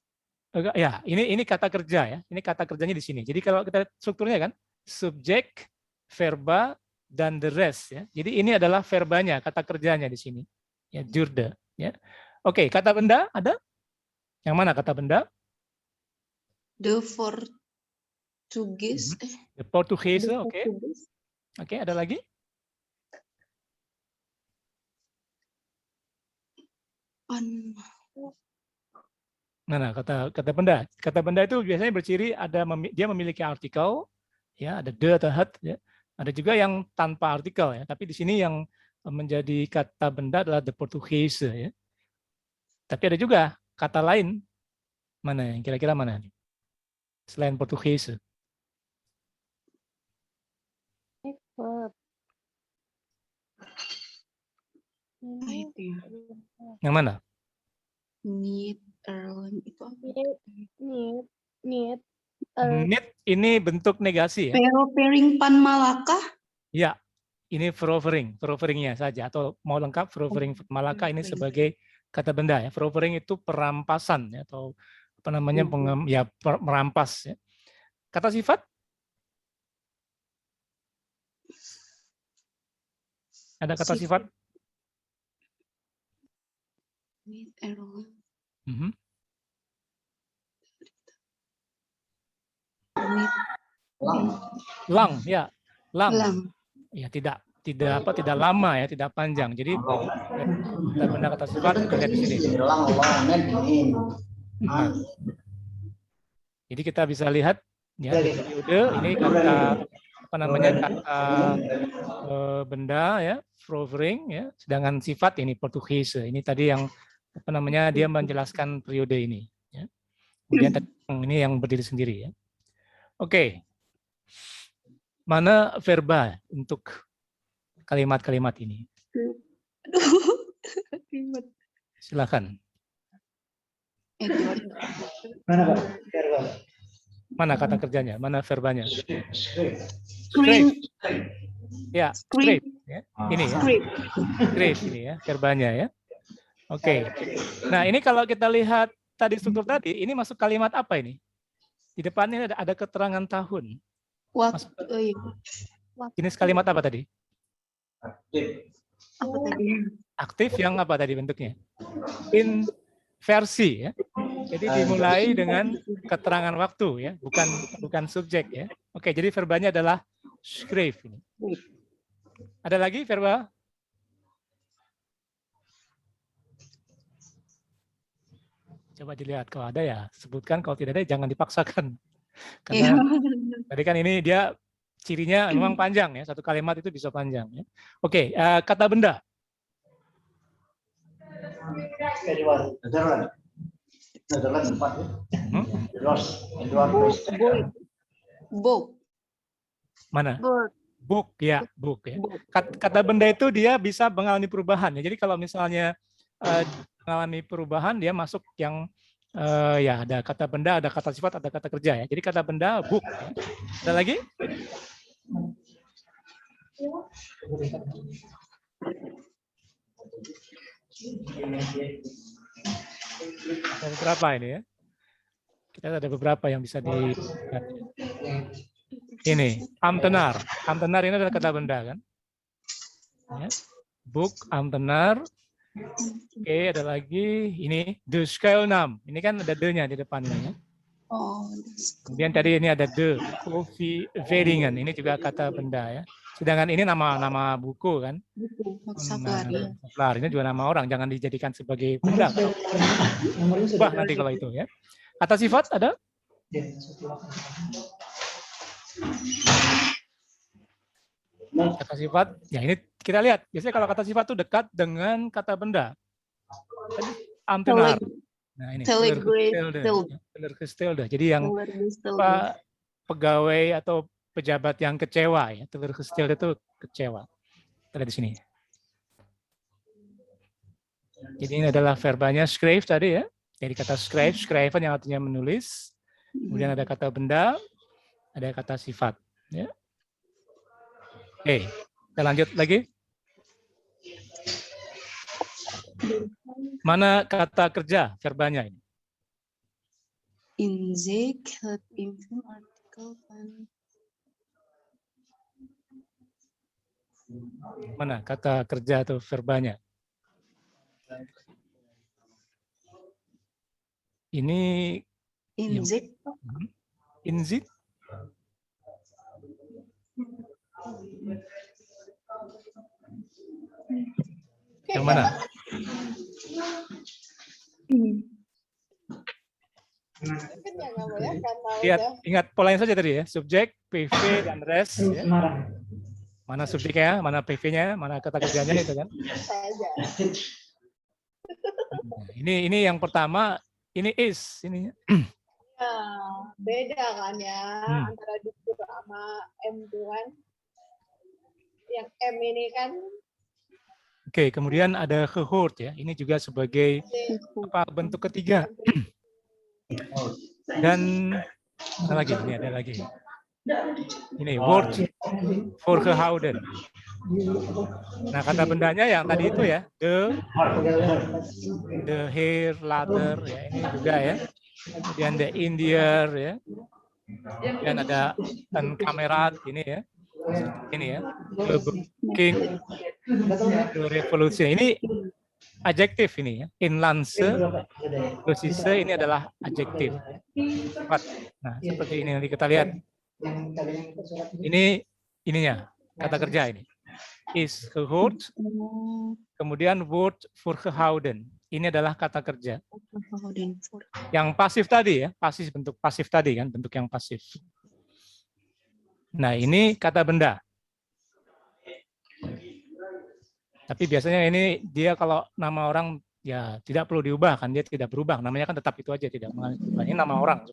Ya, ini kata kerja ya. Ini kata kerjanya di sini. Jadi kalau kita strukturnya kan subjek, verba, dan the rest ya. Jadi ini adalah verbanya, kata kerjanya di sini. Ya, duurde ya. Oke, kata benda ada? Yang mana kata benda? The Portugis. The Portuguese, The oke. Portugis. Oke, ada lagi? Nah, kata benda. Kata benda itu biasanya berciri dia memiliki artikel, ya, ada the atau had, ya. Ada juga yang tanpa artikel ya. Tapi di sini yang menjadi kata benda adalah the Portuguese ya. Tapi ada juga kata lain. Mana yang kira-kira mana nih? Selain Portuguese. Yang mana? Need, itu apa? Need. Need ini bentuk negasi ya. Pero pering pan Malaka. Ya, ini verovering-nya saja. Atau mau lengkap verovering Malaka ini sebagai kata benda ya. Verovering itu perampasan ya, atau apa namanya merampas ya. Kata sifat? Ada kata sifat? Lang, ya, lang. Ya, tidak lama ya, tidak panjang. Jadi kata benda kata sifat kita di sini. Jadi kita bisa lihat ya di periode ini kata apa namanya kata benda ya, verovering ya, sedangkan sifat ini Portugis. Ini tadi yang apa namanya dia menjelaskan periode ini ya. Kemudian ini yang berdiri sendiri ya. Oke. Mana verba untuk kalimat-kalimat ini? Silakan. Mana Pak? Verba. Mana kata kerjanya? Mana verbanya? Scrape. Ya, scrape. Ya. Ini ya. Scrape ini ya, verbanya ya. Oke. Nah, ini kalau kita lihat tadi struktur tadi, ini masuk kalimat apa ini? Di depannya ada keterangan tahun. Jenis kalimat apa tadi? Apa tadi? Aktif yang apa tadi bentuknya? Inversi ya. Jadi dimulai dengan keterangan waktu ya, bukan subjek ya. Oke, jadi verbanya adalah scrape ini. Ada lagi verba? Coba dilihat kalau ada ya sebutkan, kalau tidak ada jangan dipaksakan. Karena tadi kan ini dia cirinya memang panjang ya, satu kalimat itu bisa panjang ya. Oke, kata benda. Book. Mana? Book ya, book ya. Kata benda itu dia bisa mengalami perubahan ya. Jadi kalau misalnya mengalami perubahan dia masuk yang ya ada kata benda, ada kata sifat, ada kata kerja ya. Jadi kata benda book. Ya. Ada lagi? Ada beberapa ini ya. Kita ada beberapa yang bisa di ini Amtenar. Amtenar ini adalah kata benda kan? Ya. Book, Amtenar. Oke, ada lagi ini the scale 6. Ini kan ada the-nya di depan ini ya. Kemudian tadi ini ada the coffee Veringen. Ini juga kata benda ya. Sedangkan ini nama buku kan. Nah, ini juga nama orang, jangan dijadikan sebagai benda. Ubah nanti kalau itu ya. Kata sifat ada? Kata sifat, ya ini kita lihat. Biasanya kalau kata sifat itu dekat dengan kata benda. Amtenar. Nah ini Telegristelde. Telegristelde. Jadi yang Telegristelde. apa, pegawai atau pejabat yang kecewa ya. Telegristelde itu kecewa. Ada di sini. Jadi ini adalah verbanya schrijf tadi ya. Jadi kata schrijf, schrijven yang artinya menulis. Kemudian ada kata benda, ada kata sifat. Ya. Oke, kita lanjut lagi. Mana kata kerja verbanya ini? Inzake, help info, artikel, kan. Mana kata kerja atau verbanya? Ini Inzake, inzit. Yang mana? Lihat, ingat polanya saja tadi ya. Subjek, PV, dan res. Ya. Mana subjeknya, mana PV-nya, mana kata kerjanya itu kan. Ini yang pertama, ini is. Ini. Ya, beda kan ya antara diktur sama M itu kan. Yang M ini kan Oke, kemudian ada gehoord ya. Ini juga sebagai apa, bentuk ketiga. Dan ada lagi, ini ada lagi. Ini word for gehouden. Nah, kata bendanya yang tadi itu ya, the hair, ladder, ya ini juga ya. Kemudian the Indier ya. Dan ada kamerat ini ya. Ini ya. The King, the Revolution. Ini adjektif ini ya. Inlandse, Russische ini adalah adjektif. Nah, seperti ini nanti kita lihat. Ini ininya, kata kerja ini. Is gehoord, kemudian word voor gehouden. Ini adalah kata kerja. Yang pasif tadi ya, pasif, bentuk pasif tadi kan, bentuk yang pasif. Nah, ini kata benda. Tapi biasanya ini dia kalau nama orang ya tidak perlu diubah kan, dia tidak berubah. Namanya kan tetap itu aja, tidak mengubah. Ini nama orang.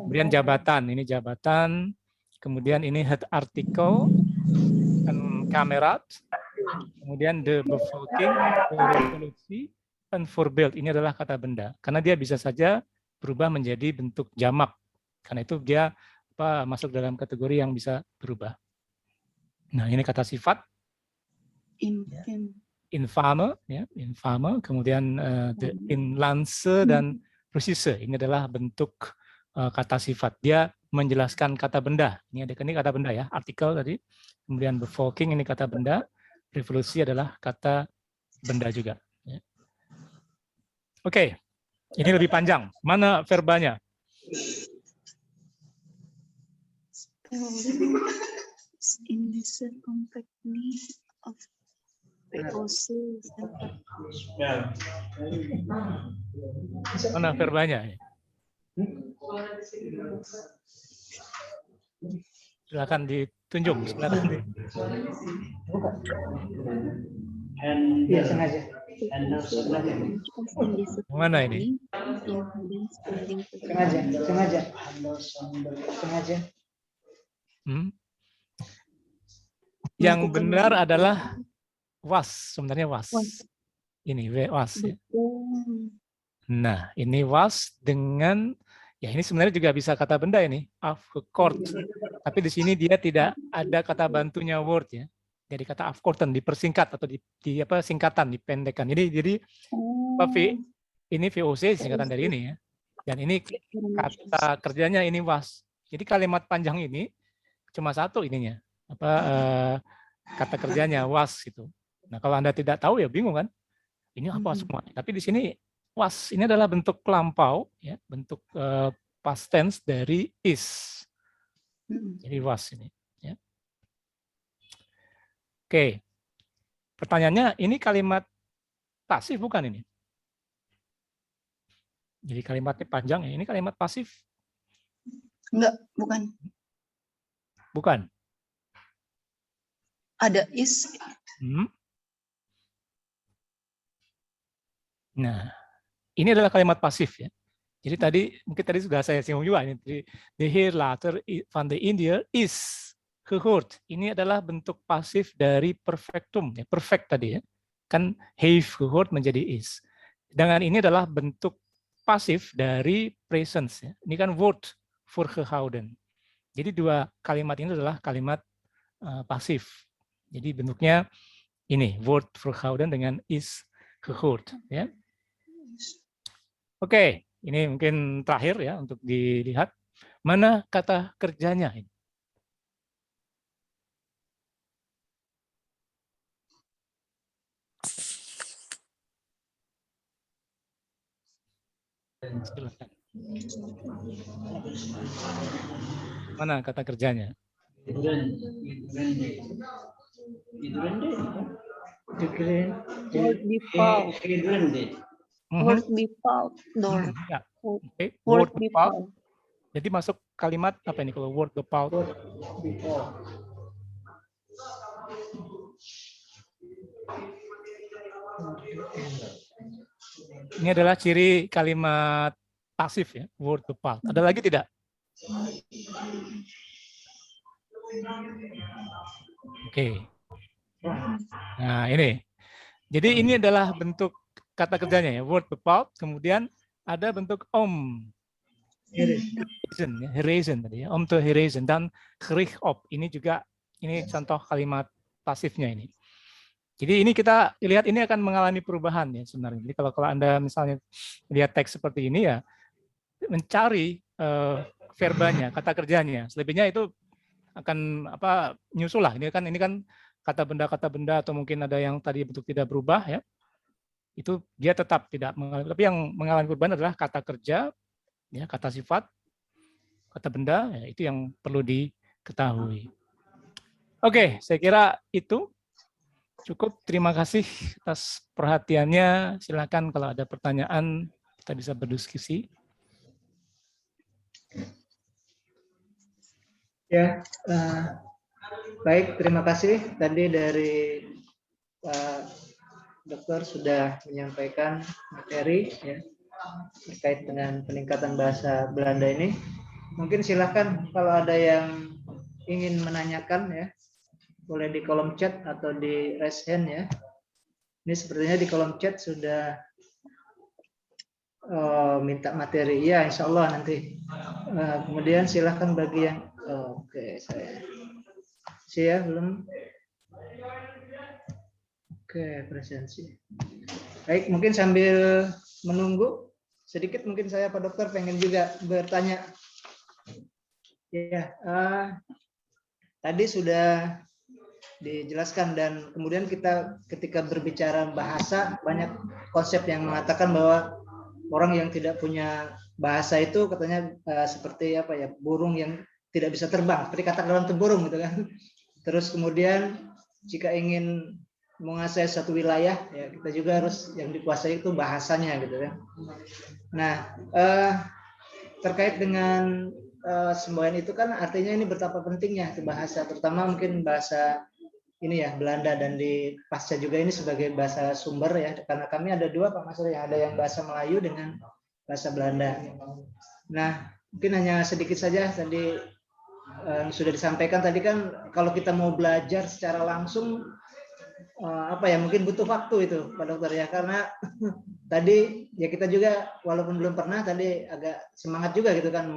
Kemudian jabatan, ini jabatan. Kemudian ini head artikel, dan kamerat. Kemudian the bevolking, the revolusi, and voorbeeld. Ini adalah kata benda. Karena dia bisa saja berubah menjadi bentuk jamak. Karena itu dia masuk dalam kategori yang bisa berubah. Nah, ini kata sifat. Infame, ya, infame. Kemudian the inlandse dan Russische. Ini adalah bentuk kata sifat. Dia menjelaskan kata benda. Ini kata benda ya, artikel tadi. Kemudian bevolking ini kata benda. Revolusi adalah kata benda juga. Ya. Oke, ini lebih panjang. Mana verbanya? In this company of POC. Mana verbanya? Silakan ditunjuk. Silakan. Iya, sengaja. Mana ini? Sengaja. Yang benar adalah was, sebenarnya was. Ini was. Ya. Nah, ini was dengan ya ini sebenarnya juga bisa kata benda ini, afgekoord. Tapi di sini dia tidak ada kata bantunya word ya. Jadi kata afkorten dipersingkat atau di apa singkatan, dipendekkan. Jadi ini VOC singkatan dari ini ya. Dan ini kata kerjanya ini was. Jadi kalimat panjang ini cuma satu ininya, kata kerjanya was gitu. Nah, kalau Anda tidak tahu ya bingung kan? Ini apa semua? Tapi di sini was ini adalah bentuk lampau ya, bentuk past tense dari is. Jadi was ini ya. Oke. Pertanyaannya, ini kalimat pasif bukan ini? Jadi kalimatnya panjang ya, ini kalimat pasif? Enggak, bukan. Bukan. Ada is. Nah, ini adalah kalimat pasif ya. Jadi tadi mungkin tadi sudah saya singgung juga ini. De heer later van de Indiër is gehoord. Ini adalah bentuk pasif dari perfectum ya, perfect tadi ya. Kan heeft gehoord menjadi is. Dengan ini adalah bentuk pasif dari presence ya. Ini kan wordt voorgehouden. Jadi dua kalimat ini adalah kalimat pasif. Jadi bentuknya ini wordt voorgehouden dengan is gehoord ya. Oke, ini mungkin terakhir ya untuk dilihat mana kata kerjanya ini. Silakan. Mana kata kerjanya? Word default. Word default. Door. Ya. Oke. Word Word default. default. Jadi masuk kalimat apa ini kalau word default? Ini adalah ciri kalimat pasif ya, word default. Ada lagi tidak? Oke. Nah, ini. Jadi ini adalah bentuk kata kerjanya ya, word default, kemudian ada bentuk om. Gerezen tadi ya, om te gerezen, dan gericht op. Ini juga ini contoh kalimat pasifnya ini. Jadi ini kita lihat ini akan mengalami perubahan ya sebenarnya. Jadi kalau Anda misalnya lihat teks seperti ini ya, mencari verbanya, kata kerjanya. Selebihnya itu akan apa nyusul lah. Ini kan kata benda atau mungkin ada yang tadi bentuk tidak berubah ya. Itu dia tetap tidak mengalami. Tapi yang mengalami perubahan adalah kata kerja, ya, kata sifat, kata benda. Ya, itu yang perlu diketahui. Oke, saya kira itu cukup. Terima kasih atas perhatiannya. Silakan kalau ada pertanyaan kita bisa berdiskusi. Ya, baik, terima kasih. Tadi dari Pak Dokter sudah menyampaikan materi ya, terkait dengan peningkatan bahasa Belanda ini. Mungkin silakan kalau ada yang ingin menanyakan ya, boleh di kolom chat atau di raise hand ya. Ini sepertinya di kolom chat sudah minta materi. Ya, insya Allah nanti. Kemudian silakan bagi yang oke, saya belum. Oke, presensi. Baik, mungkin sambil menunggu sedikit, mungkin saya Pak Dokter pengen juga bertanya. Ya, tadi sudah dijelaskan dan kemudian kita ketika berbicara bahasa banyak konsep yang mengatakan bahwa orang yang tidak punya bahasa itu katanya seperti apa ya, burung yang tidak bisa terbang, seperti kata dalam burung gitu kan. Terus kemudian jika ingin menguasai satu wilayah ya kita juga harus yang dikuasai itu bahasanya gitu kan. Nah, terkait dengan semboyan itu kan artinya ini betapa pentingnya itu bahasa, terutama mungkin bahasa ini ya Belanda, dan di pasca juga ini sebagai bahasa sumber ya, karena kami ada dua Pak Mas, ada yang bahasa Melayu dengan bahasa Belanda. Nah, mungkin hanya sedikit saja tadi sudah disampaikan tadi kan kalau kita mau belajar secara langsung apa ya, mungkin butuh waktu itu Pak Dokter ya, karena tadi ya kita juga walaupun belum pernah tadi agak semangat juga gitu kan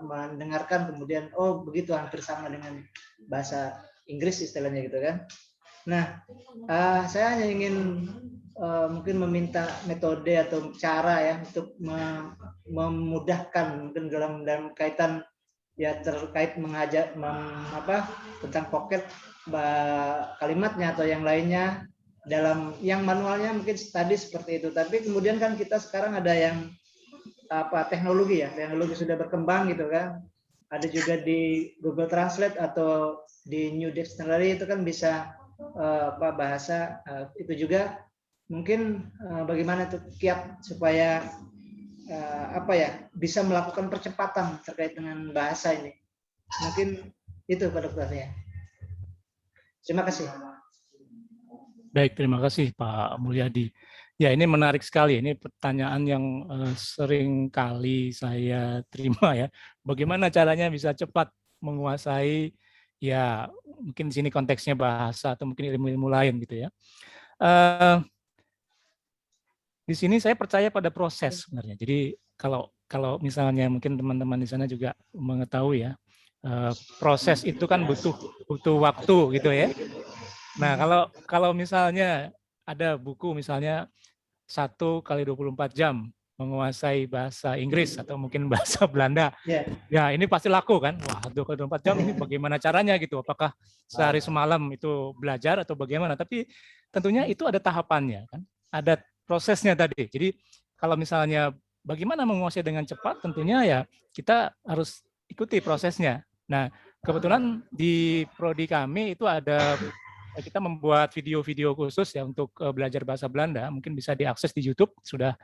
mendengarkan, kemudian oh begitu hampir sama dengan bahasa Inggris istilahnya gitu kan. Nah, saya hanya ingin mungkin meminta metode atau cara ya untuk memudahkan mungkin dalam kaitan ya terkait mengajak tentang pocket kalimatnya atau yang lainnya, dalam yang manualnya mungkin tadi seperti itu, tapi kemudian kan kita sekarang ada yang teknologi sudah berkembang gitu kan, ada juga di Google Translate atau di New Dictionary itu kan bisa bahasa itu juga mungkin bagaimana tuh kiat supaya bisa melakukan percepatan terkait dengan bahasa ini. Mungkin itu Pak Dokter ya. Terima kasih. Baik, terima kasih Pak Mulyadi. Ya, ini menarik sekali. Ini pertanyaan yang sering kali saya terima ya. Bagaimana caranya bisa cepat menguasai, ya mungkin di sini konteksnya bahasa atau mungkin ilmu-ilmu lain gitu ya. Di sini saya percaya pada proses sebenarnya. Jadi kalau misalnya mungkin teman-teman di sana juga mengetahui ya, proses itu kan butuh waktu gitu ya. Nah, kalau misalnya ada buku misalnya 1 kali 24 jam menguasai bahasa Inggris atau mungkin bahasa Belanda. Ya, ini pasti laku kan? Wah, 2 kali 24 jam ini bagaimana caranya gitu? Apakah sehari semalam itu belajar atau bagaimana? Tapi tentunya itu ada tahapannya kan? Ada prosesnya tadi. Jadi kalau misalnya bagaimana menguasai dengan cepat, tentunya ya kita harus ikuti prosesnya. Nah, kebetulan di prodi kami itu ada, kita membuat video-video khusus ya untuk belajar bahasa Belanda, mungkin bisa diakses di YouTube, sudah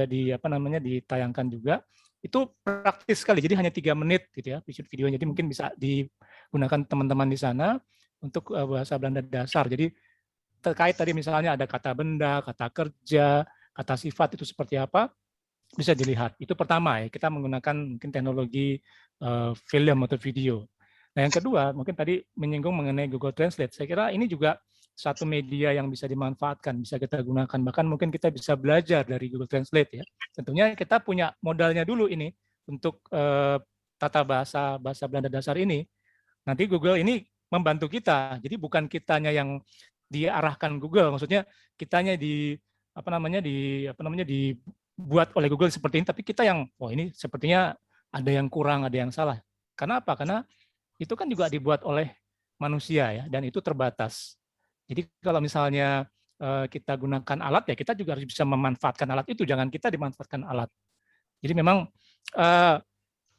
ditayangkan juga. Itu praktis sekali, jadi hanya 3 menit gitu ya videonya, jadi mungkin bisa digunakan teman-teman di sana untuk bahasa Belanda dasar. Jadi terkait tadi misalnya ada kata benda, kata kerja, kata sifat itu seperti apa, bisa dilihat. Itu pertama ya, kita menggunakan mungkin teknologi film atau video. Nah, yang kedua, mungkin tadi menyinggung mengenai Google Translate. Saya kira ini juga satu media yang bisa dimanfaatkan, bisa kita gunakan. Bahkan mungkin kita bisa belajar dari Google Translate ya. Tentunya kita punya modalnya dulu ini untuk tata bahasa Belanda dasar ini. Nanti Google ini membantu kita. Jadi bukan kitanya yang diarahkan Google, maksudnya kitanya dibuat oleh Google seperti ini, tapi kita yang, oh ini sepertinya ada yang kurang, ada yang salah. Karena apa? Karena itu kan juga dibuat oleh manusia ya, dan itu terbatas. Jadi kalau misalnya kita gunakan alat ya, kita juga harus bisa memanfaatkan alat itu, jangan kita dimanfaatkan alat. Jadi memang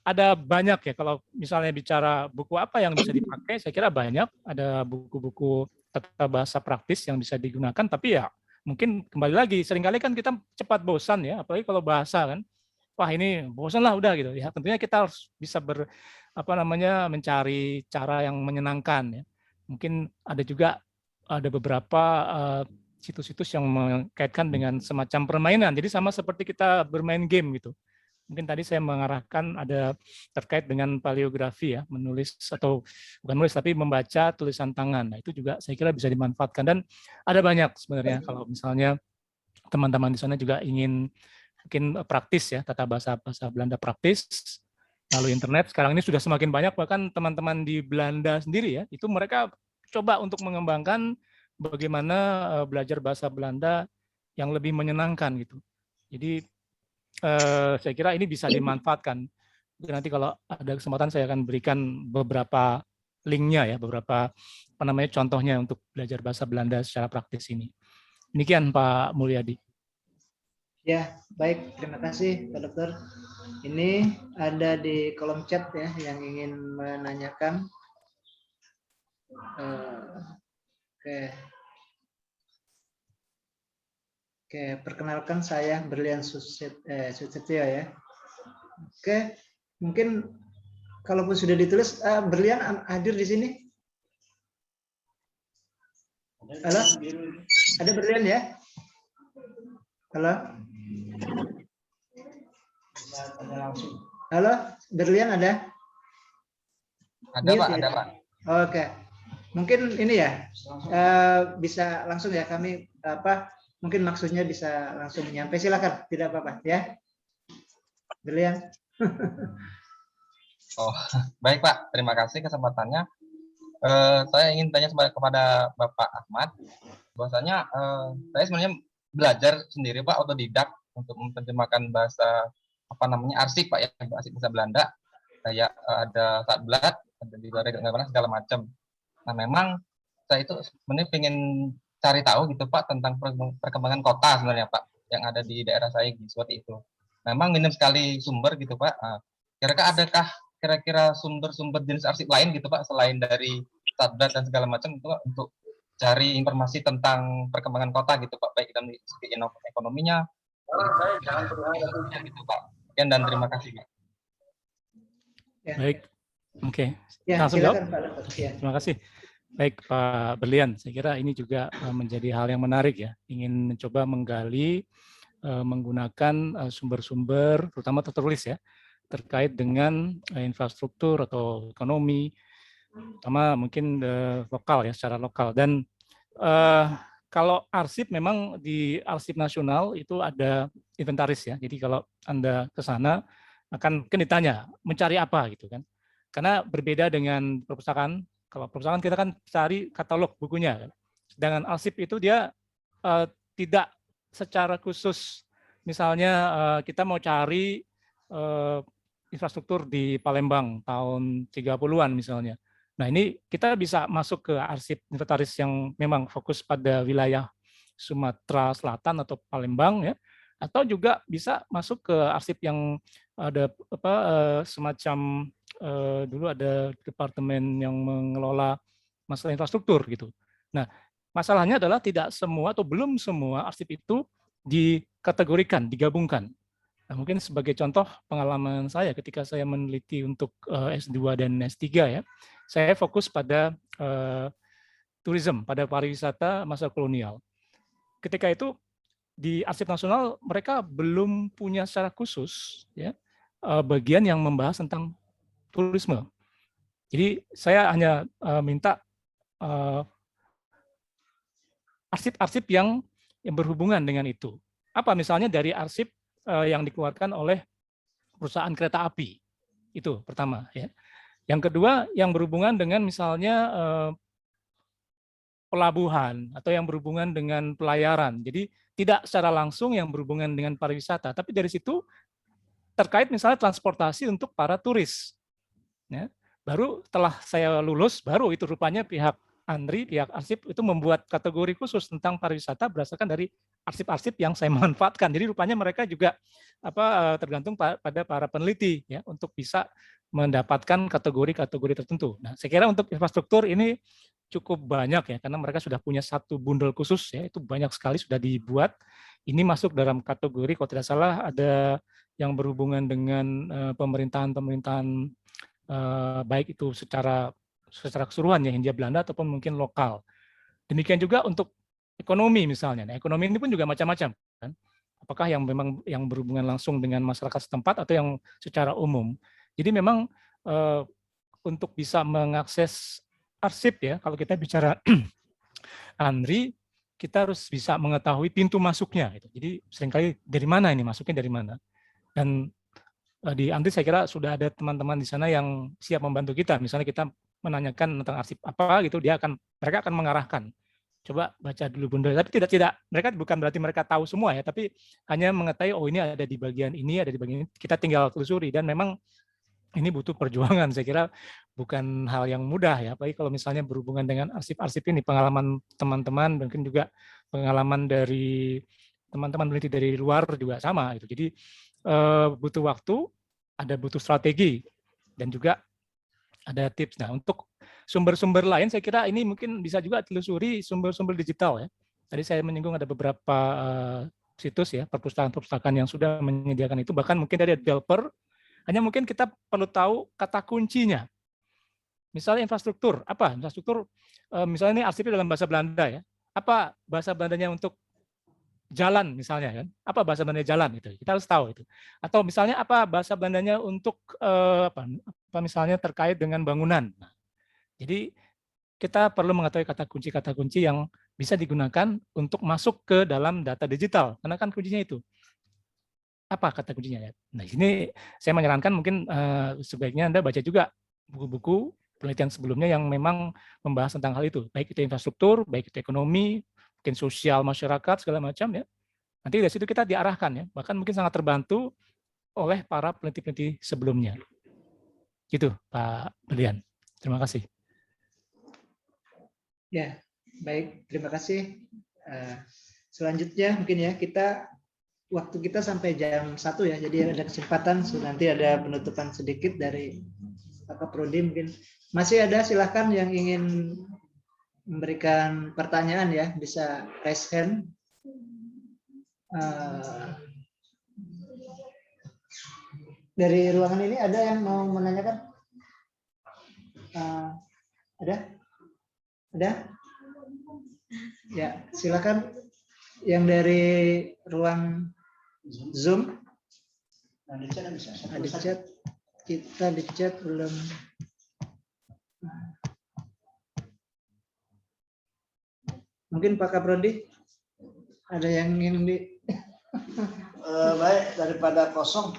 ada banyak ya, kalau misalnya bicara buku apa yang bisa dipakai, saya kira banyak, ada buku-buku tata bahasa praktis yang bisa digunakan, tapi ya mungkin kembali lagi, seringkali kan kita cepat bosan ya, apalagi kalau bahasa kan, wah ini bosan lah udah gitu ya. Tentunya kita harus bisa mencari cara yang menyenangkan ya. Mungkin ada beberapa situs-situs yang mengkaitkan dengan semacam permainan. Jadi sama seperti kita bermain game gitu. Mungkin tadi saya mengarahkan ada terkait dengan paleografi ya, menulis atau bukan menulis tapi membaca tulisan tangan. Nah, itu juga saya kira bisa dimanfaatkan, dan ada banyak sebenarnya kalau misalnya teman-teman di sana juga ingin mungkin praktis ya, tata bahasa Belanda praktis melalui internet. Sekarang ini sudah semakin banyak, bahkan teman-teman di Belanda sendiri ya, itu mereka coba untuk mengembangkan bagaimana belajar bahasa Belanda yang lebih menyenangkan gitu. Jadi saya kira ini bisa dimanfaatkan. Nanti kalau ada kesempatan saya akan berikan beberapa linknya ya, beberapa contohnya untuk belajar bahasa Belanda secara praktis ini. Demikian Pak Mulyadi. Ya, baik. Terima kasih Pak Dokter. Ini ada di kolom chat ya yang ingin menanyakan. Oke, perkenalkan saya Berlian Susetio ya. Oke, mungkin kalaupun sudah ditulis, Berlian hadir di sini. Halo, ada Berlian ya? Halo. Halo, Berlian ada? Ada Pak, ada Pak. Oke, mungkin ini ya bisa langsung ya kami mungkin maksudnya bisa langsung menyampaikan, silakan, tidak apa-apa ya, Berlian. Oh, baik Pak, terima kasih kesempatannya. Saya ingin tanya kepada Bapak Ahmad, bahwasanya saya sebenarnya belajar sendiri Pak, otodidak untuk menerjemahkan bahasa arsip Pak ya, arsip bahasa Belanda, kayak ada Saatblad, ada juga segala macam. Nah memang saya itu sebenarnya pengen cari tahu gitu Pak tentang perkembangan kota sebenarnya Pak yang ada di daerah saya seperti itu. Memang minim sekali sumber gitu Pak. Kira-kira adakah kira-kira sumber-sumber jenis arsip lain gitu Pak selain dari Saatblad dan segala macam itu Pak, untuk cari informasi tentang perkembangan kota gitu Pak, baik dalam segi ekonominya gitu Pak. Sekian dan terima kasih Pak. Ya. Baik, oke. Ya, Langsung silakan jawab. Pak Dokter. Ya. Terima kasih. Baik Pak Berlian, saya kira ini juga menjadi hal yang menarik ya, ingin mencoba menggali menggunakan sumber-sumber terutama tertulis ya terkait dengan infrastruktur atau ekonomi, terutama mungkin lokal ya, secara lokal. Dan kalau arsip memang di Arsip Nasional itu ada inventaris ya. Jadi kalau Anda ke sana akan mungkin ditanya mencari apa gitu kan. Karena berbeda dengan perpustakaan. Kalau perpustakaan kita kan cari katalog bukunya. Sedangkan arsip itu dia tidak secara khusus, misalnya kita mau cari infrastruktur di Palembang tahun 30-an misalnya. Nah, ini kita bisa masuk ke arsip inventaris yang memang fokus pada wilayah Sumatera Selatan atau Palembang ya, atau juga bisa masuk ke arsip yang ada semacam dulu ada departemen yang mengelola masalah infrastruktur gitu. Nah, masalahnya adalah tidak semua atau belum semua arsip itu dikategorikan, digabungkan. Nah, mungkin sebagai contoh pengalaman saya ketika saya meneliti untuk S2 dan S3 ya, saya fokus pada tourism, pada pariwisata masa kolonial. Ketika itu di Arsip Nasional mereka belum punya secara khusus ya bagian yang membahas tentang turisme. Jadi saya hanya minta arsip-arsip yang berhubungan dengan itu. Apa misalnya dari arsip yang dikeluarkan oleh perusahaan kereta api. Itu pertama ya. Yang kedua yang berhubungan dengan misalnya pelabuhan atau yang berhubungan dengan pelayaran. Jadi tidak secara langsung yang berhubungan dengan pariwisata, tapi dari situ terkait misalnya transportasi untuk para turis. Ya. Baru setelah saya lulus, baru itu rupanya pihak Andri, pihak arsip itu membuat kategori khusus tentang pariwisata berdasarkan dari arsip-arsip yang saya manfaatkan. Jadi rupanya mereka juga tergantung pada para peneliti ya untuk bisa mendapatkan kategori-kategori tertentu. Nah, saya kira untuk infrastruktur ini cukup banyak ya karena mereka sudah punya satu bundel khusus ya, itu banyak sekali sudah dibuat. Ini masuk dalam kategori kalau tidak salah ada yang berhubungan dengan pemerintahan-pemerintahan baik itu secara keseluruhan ya Hindia Belanda ataupun mungkin lokal. Demikian juga untuk ekonomi misalnya. Nah, ekonomi ini pun juga macam-macam kan. Apakah yang memang yang berhubungan langsung dengan masyarakat setempat atau yang secara umum. Jadi memang untuk bisa mengakses arsip ya, kalau kita bicara Andri, kita harus bisa mengetahui pintu masuknya. Gitu. Jadi seringkali dari mana ini masuknya dari mana. Dan di Andri saya kira sudah ada teman-teman di sana yang siap membantu kita. Misalnya kita menanyakan tentang arsip apa gitu, mereka akan mengarahkan. Coba baca dulu bundel. Tapi tidak mereka bukan berarti mereka tahu semua ya, tapi hanya mengetahui oh ini ada di bagian ini, ada di bagian ini. Kita tinggal telusuri dan memang ini butuh perjuangan. Saya kira bukan hal yang mudah ya, apalagi kalau misalnya berhubungan dengan arsip-arsip ini, pengalaman teman-teman mungkin juga pengalaman dari teman-teman peneliti dari luar juga sama gitu. Jadi butuh waktu, butuh strategi, dan juga ada tips. Nah, untuk sumber-sumber lain, saya kira ini mungkin bisa juga telusuri sumber-sumber digital ya. Tadi saya menyinggung ada beberapa situs ya, perpustakaan-perpustakaan yang sudah menyediakan itu, bahkan mungkin dari developer, hanya mungkin kita perlu tahu kata kuncinya. Misalnya infrastruktur, apa? Infrastruktur, misalnya ini arsipnya dalam bahasa Belanda ya. Apa bahasa Belandanya untuk jalan misalnya kan, apa bahasa Belanda jalan itu kita harus tahu itu, atau misalnya apa bahasa Belandanya untuk apa misalnya terkait dengan bangunan. Nah, jadi kita perlu mengetahui kata kunci yang bisa digunakan untuk masuk ke dalam data digital karena kan kuncinya itu apa kata kuncinya ya. Nah ini saya menyarankan mungkin sebaiknya Anda baca juga buku-buku penelitian sebelumnya yang memang membahas tentang hal itu, baik itu infrastruktur, baik itu ekonomi, mungkin sosial masyarakat segala macam ya. Nanti dari situ kita diarahkan ya, bahkan mungkin sangat terbantu oleh para peneliti-peneliti sebelumnya. Gitu Pak Berlian. Terima kasih. Ya, baik. Terima kasih. Selanjutnya mungkin ya waktu kita sampai jam 1 ya, jadi ada kesempatan nanti ada penutupan sedikit dari Pak Kaprodi mungkin. Masih ada silakan yang ingin memberikan pertanyaan ya, bisa raise hand. Dari ruangan ini ada yang mau menanyakan? Ada? Ada? Ya, silakan yang dari ruang Zoom. Nah, di chat bisa. Nah, di chat, kita di chat belum. Mungkin Pak Kaprodi ada yang ingin di. Baik, daripada kosong.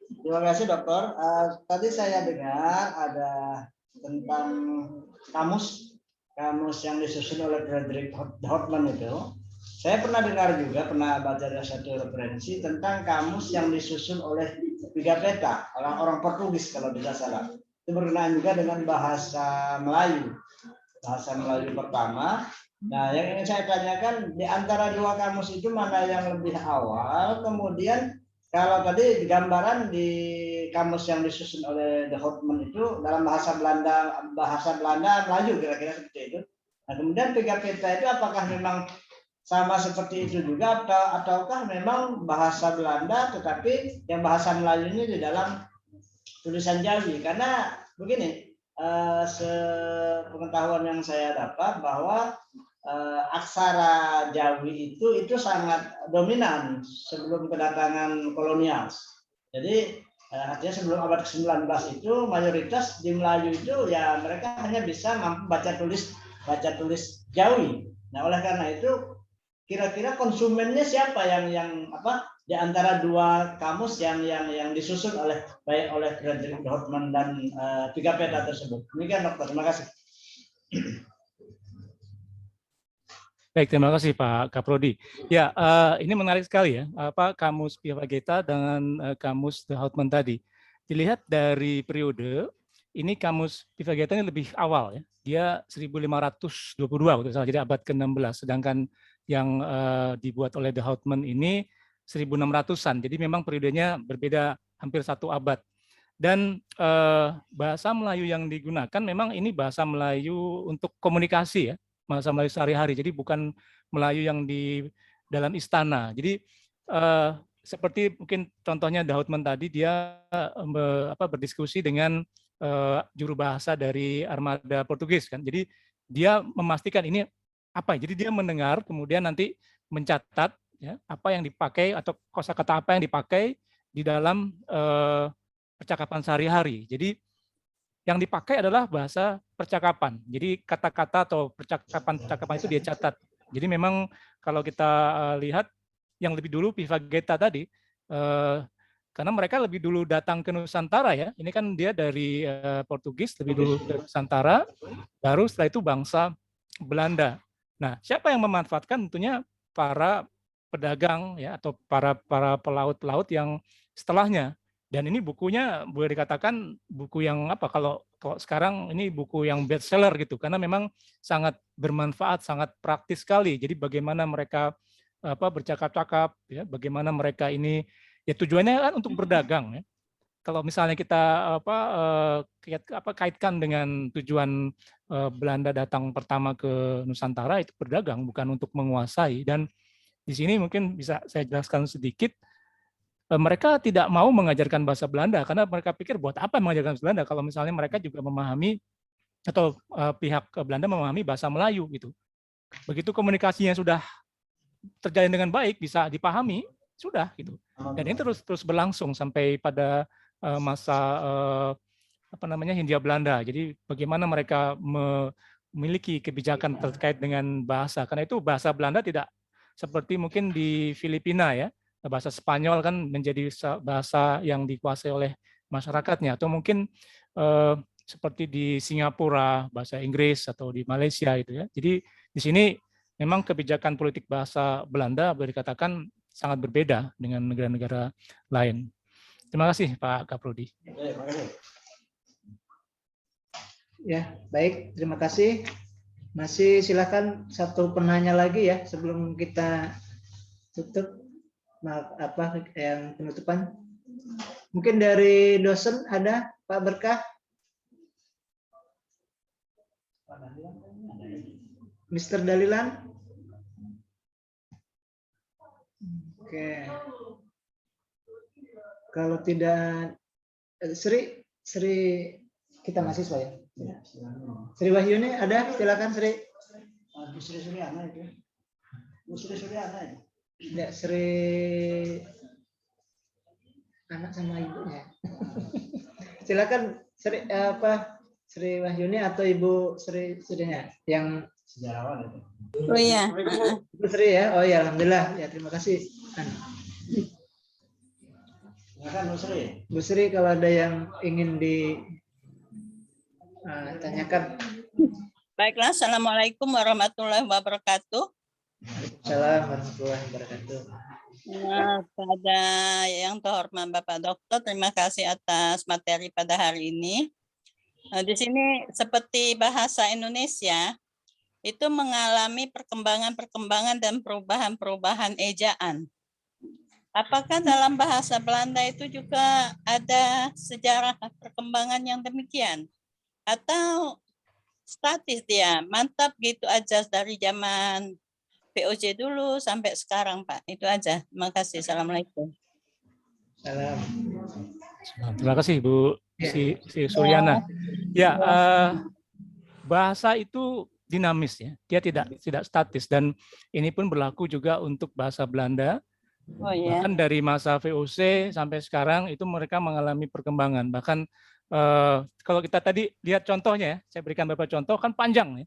Terima kasih dokter. Tadi saya dengar ada tentang kamus yang disusun oleh Frederick Hartman itu. Saya pernah dengar juga, pernah baca ada satu referensi tentang kamus yang disusun oleh Pigafetta, orang Portugis kalau tidak salah. Itu berkenaan juga dengan bahasa Melayu pertama. Nah, yang ingin saya tanyakan di antara dua kamus itu mana yang lebih awal, kemudian kalau tadi gambaran di kamus yang disusun oleh De Houtman itu dalam bahasa Belanda Melayu kira-kira seperti itu. Nah, kemudian Pigafetta itu apakah memang sama seperti itu juga ataukah memang bahasa Belanda tetapi yang bahasa Melayu ini di dalam tulisan Jawi? Karena begini, sepengetahuan yang saya dapat bahwa aksara Jawi itu sangat dominan sebelum kedatangan kolonial. Jadi artinya sebelum abad ke-19 itu mayoritas di Melayu itu ya mereka hanya bisa mampu baca tulis Jawi. Nah, oleh karena itu kira-kira konsumennya siapa yang di antara dua kamus yang disusun oleh Frederick Hartman dan Pigafetta tersebut. Demikian dokter, terima kasih. Baik, terima kasih Pak Kaprodi. Ya, ini menarik sekali ya, kamus Pigafetta dengan kamus De Houtman tadi. Dilihat dari periode, ini kamus Pigafetta ini lebih awal ya. Dia 1522 kalau salah, jadi abad ke-16. Sedangkan yang dibuat oleh De Houtman ini 1600-an. Jadi memang periodenya berbeda hampir satu abad. Dan bahasa Melayu yang digunakan memang ini bahasa Melayu untuk komunikasi ya, bahasa Melayu sehari-hari. Jadi bukan Melayu yang di dalam istana. Jadi seperti mungkin contohnya De Houtman tadi, dia berdiskusi dengan juru bahasa dari armada Portugis kan. Jadi dia memastikan ini apa. Jadi dia mendengar, kemudian nanti mencatat ya, apa yang dipakai atau kosakata apa yang dipakai di dalam percakapan sehari-hari. Jadi yang dipakai adalah bahasa percakapan. Jadi kata-kata atau percakapan itu dia catat. Jadi memang kalau kita lihat yang lebih dulu Pigafetta tadi, karena mereka lebih dulu datang ke Nusantara ya. Ini kan dia dari Portugis lebih dulu ke Nusantara, baru setelah itu bangsa Belanda. Nah, siapa yang memanfaatkan? Tentunya para pedagang ya atau para pelaut-pelaut yang setelahnya. Dan ini bukunya boleh dikatakan buku yang kalau sekarang ini buku yang bestseller gitu, karena memang sangat bermanfaat, sangat praktis sekali. Jadi bagaimana mereka bercakap-cakap ya, bagaimana mereka ini ya tujuannya kan untuk berdagang ya. Kalau misalnya kita kaitkan dengan tujuan Belanda datang pertama ke Nusantara, itu berdagang, bukan untuk menguasai. Dan di sini mungkin bisa saya jelaskan sedikit, mereka tidak mau mengajarkan bahasa Belanda karena mereka pikir buat apa mengajarkan bahasa Belanda kalau misalnya mereka juga memahami atau pihak Belanda memahami bahasa Melayu gitu. Begitu komunikasinya sudah terjalin dengan baik, bisa dipahami, sudah gitu. Dan ini terus berlangsung sampai pada masa Hindia Belanda. Jadi bagaimana mereka memiliki kebijakan terkait dengan bahasa. Karena itu bahasa Belanda tidak seperti mungkin di Filipina ya. Bahasa Spanyol kan menjadi bahasa yang dikuasai oleh masyarakatnya. Atau mungkin seperti di Singapura, bahasa Inggris, atau di Malaysia itu ya. Jadi di sini memang kebijakan politik bahasa Belanda boleh dikatakan sangat berbeda dengan negara-negara lain. Terima kasih Pak Kaprodi. Ya, baik, terima kasih. Masih silakan satu penanya lagi ya sebelum kita tutup. Yang penutupan? Mungkin dari dosen ada Pak Berkah? Mr. Dalilan? Oke. Kalau tidak, Sri kita mahasiswa ya. Ya, silakan. Sri Wahyuni ada, silakan Sri. Bu Sri Suryana itu. Bu Sri Suryana itu. Ya, Sri anak sama ibunya. Silakan Sri Sri Wahyuni atau Ibu Sri Suryana yang Sejarawan itu. Oh iya. Ibu Sri ya. Oh ya, alhamdulillah. Ya, terima kasih. Silakan Bu Sri. Bu Sri kalau ada yang ingin ditanyakan. Baiklah, Assalamualaikum warahmatullahi wabarakatuh. Waalaikumsalam warahmatullahi wabarakatuh. Nah, pada yang terhormat Bapak Dokter, terima kasih atas materi pada hari ini. Nah, di sini seperti bahasa Indonesia itu mengalami perkembangan-perkembangan dan perubahan-perubahan ejaan. Apakah dalam bahasa Belanda itu juga ada sejarah perkembangan yang demikian? Atau statis dia, mantap gitu aja dari zaman VOC dulu sampai sekarang, Pak. Itu aja. Terima kasih. Assalamualaikum. Salam. Terima kasih Bu Sri Suryana. Ya, bahasa itu dinamis ya. Dia tidak statis dan ini pun berlaku juga untuk bahasa Belanda. Oh ya. Bahkan dari masa VOC sampai sekarang itu mereka mengalami perkembangan. Bahkan kalau kita tadi lihat contohnya, saya berikan beberapa contoh kan panjang ya.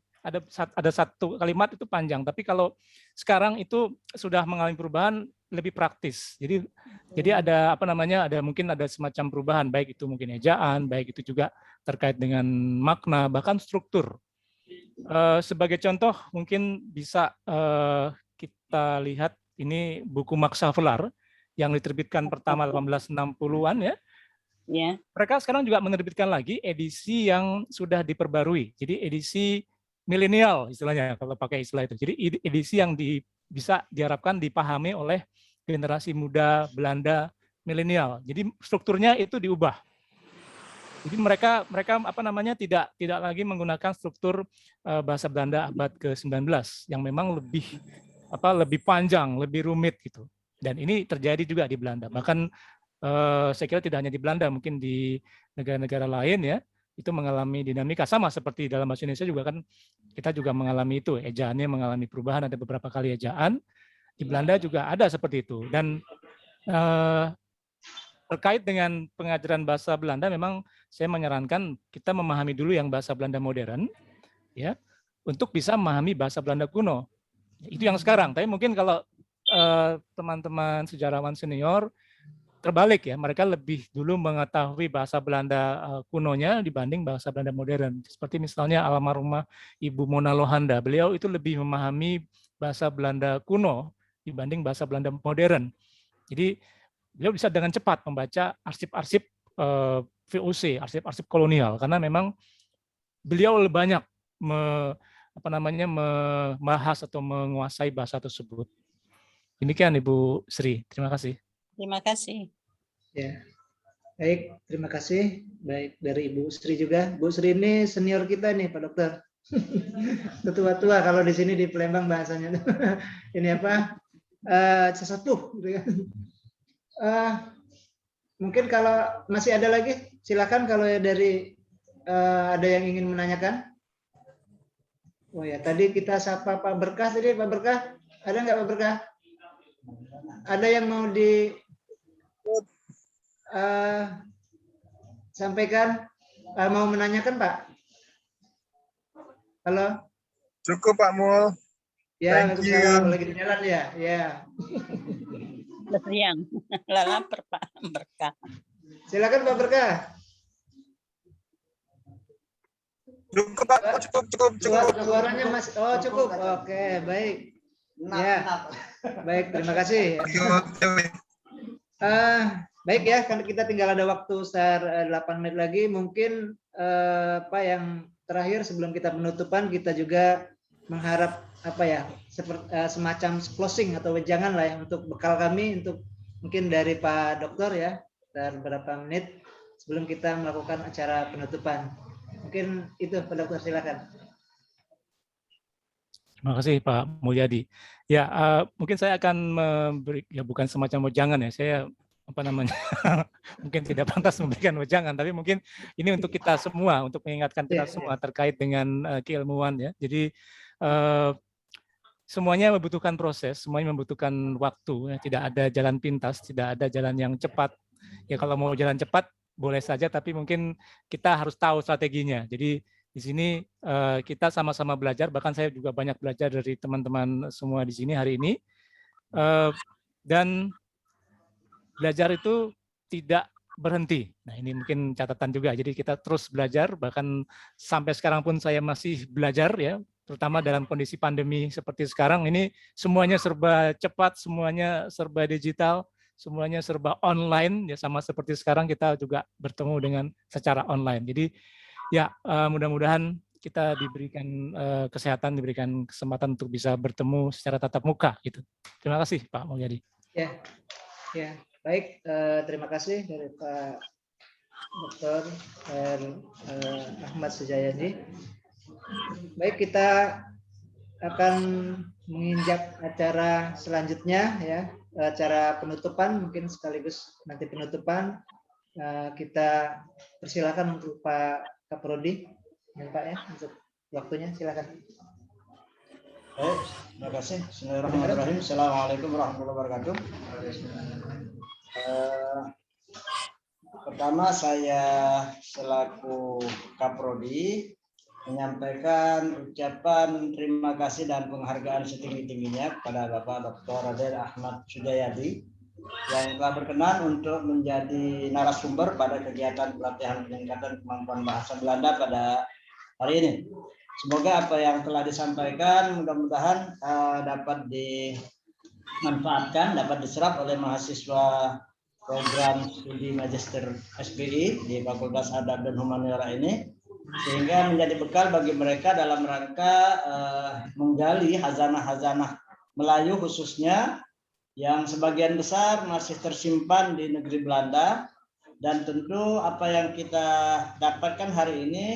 Ada satu kalimat itu panjang, tapi kalau sekarang itu sudah mengalami perubahan lebih praktis. Jadi ada mungkin ada semacam perubahan, baik itu mungkin ejaan, baik itu juga terkait dengan makna, bahkan struktur. Sebagai contoh mungkin bisa kita lihat ini buku Max Havelaar yang diterbitkan pertama 1860-an ya. Ya. Mereka sekarang juga menerbitkan lagi edisi yang sudah diperbarui. Jadi edisi milenial istilahnya kalau pakai istilah itu. Jadi edisi yang bisa diharapkan dipahami oleh generasi muda Belanda milenial. Jadi strukturnya itu diubah. Jadi mereka tidak lagi menggunakan struktur bahasa Belanda abad ke-19 yang memang lebih panjang, lebih rumit gitu. Dan ini terjadi juga di Belanda. Bahkan saya kira tidak hanya di Belanda, mungkin di negara-negara lain ya, itu mengalami dinamika sama seperti dalam bahasa Indonesia juga kan kita juga mengalami itu, ejaannya mengalami perubahan, ada beberapa kali ejaan. Di Belanda juga ada seperti itu. Dan terkait dengan pengajaran bahasa Belanda, memang saya menyarankan kita memahami dulu yang bahasa Belanda modern, ya, untuk bisa memahami bahasa Belanda kuno. Itu yang sekarang. Tapi mungkin kalau teman-teman sejarawan senior terbalik ya, mereka lebih dulu mengetahui bahasa Belanda kunonya dibanding bahasa Belanda modern. Seperti misalnya almarhumah Ibu Mona Lohanda, beliau itu lebih memahami bahasa Belanda kuno dibanding bahasa Belanda modern. Jadi beliau bisa dengan cepat membaca arsip-arsip VOC, arsip-arsip kolonial, karena memang beliau lebih banyak membahas atau menguasai bahasa tersebut. Demikian Ibu Sri, terima kasih. Terima kasih. Ya, baik, terima kasih. Baik dari Ibu Sri juga. Bu Sri ini senior kita nih, Pak Dokter. Tua-tua kalau di sini di Palembang bahasanya. Ini apa? Sesepuh. Gitu kan. Mungkin kalau masih ada lagi, silakan kalau dari ada yang ingin menanyakan. Oh ya, tadi kita sapa Pak Berkah tadi, Pak Berkah. Ada nggak Pak Berkah? Ada yang mau sampaikan, mau menanyakan Pak? Halo? Cukup Pak Mul. Ya, Waalaikumsalam. Lagi di jalan ya? Ya. Siang. Lapar Pak Berkah. Silakan Pak Berkah. Cukup Pak, cukup. Suaranya masih, oh cukup. Oke, baik. Ya, baik. Terima kasih. Baik ya, kan kita tinggal ada waktu sekitar 8 menit lagi. Mungkin Pak yang terakhir sebelum kita penutupan, kita juga mengharap semacam closing atau wejangan lah ya untuk bekal kami, untuk mungkin dari Pak Dokter ya, dan beberapa menit sebelum kita melakukan acara penutupan. Mungkin itu Pak Dokter, silakan. Terima kasih Pak Mulyadi. Ya, mungkin saya akan memberi, ya bukan semacam wejangan ya, saya apa namanya, mungkin tidak pantas memberikan wejangan, tapi mungkin ini untuk kita semua, untuk mengingatkan kita semua terkait dengan keilmuan ya. Jadi semuanya membutuhkan proses, semuanya membutuhkan waktu. Ya. Tidak ada jalan pintas, tidak ada jalan yang cepat. Ya kalau mau jalan cepat boleh saja, tapi mungkin kita harus tahu strateginya. Jadi di sini kita sama-sama belajar, bahkan saya juga banyak belajar dari teman-teman semua di sini hari ini. Dan belajar itu tidak berhenti. Nah ini mungkin catatan juga. Jadi kita terus belajar, bahkan sampai sekarang pun saya masih belajar ya, terutama dalam kondisi pandemi seperti sekarang ini semuanya serba cepat, semuanya serba digital, semuanya serba online ya, sama seperti sekarang kita juga bertemu dengan secara online. Jadi ya mudah-mudahan kita diberikan kesehatan, diberikan kesempatan untuk bisa bertemu secara tatap muka gitu. Terima kasih Pak Mulyadi. Ya, baik. Terima kasih dari Pak Dr. Ahmad Sujayadi. Baik, kita akan menginjak acara selanjutnya ya, acara penutupan, mungkin sekaligus nanti penutupan. Kita persilakan untuk Pak Kaprodi ya Pak ya, untuk waktunya silakan. Baik, terima kasih. Bismillahirrahmanirrahim. Assalamualaikum warahmatullahi wabarakatuh. Pertama saya selaku Kaprodi menyampaikan ucapan terima kasih dan penghargaan setinggi-tingginya kepada Bapak Dr. Raden Ahmad Sujayadi yang telah berkenan untuk menjadi narasumber pada kegiatan pelatihan peningkatan kemampuan bahasa Belanda pada hari ini. Semoga apa yang telah disampaikan mudah-mudahan dapat dimanfaatkan, dapat diserap oleh mahasiswa program studi Magister SPI di Fakultas Adab dan Humaniora ini, sehingga menjadi bekal bagi mereka dalam rangka menggali hazanah-hazanah Melayu khususnya yang sebagian besar masih tersimpan di negeri Belanda, dan tentu apa yang kita dapatkan hari ini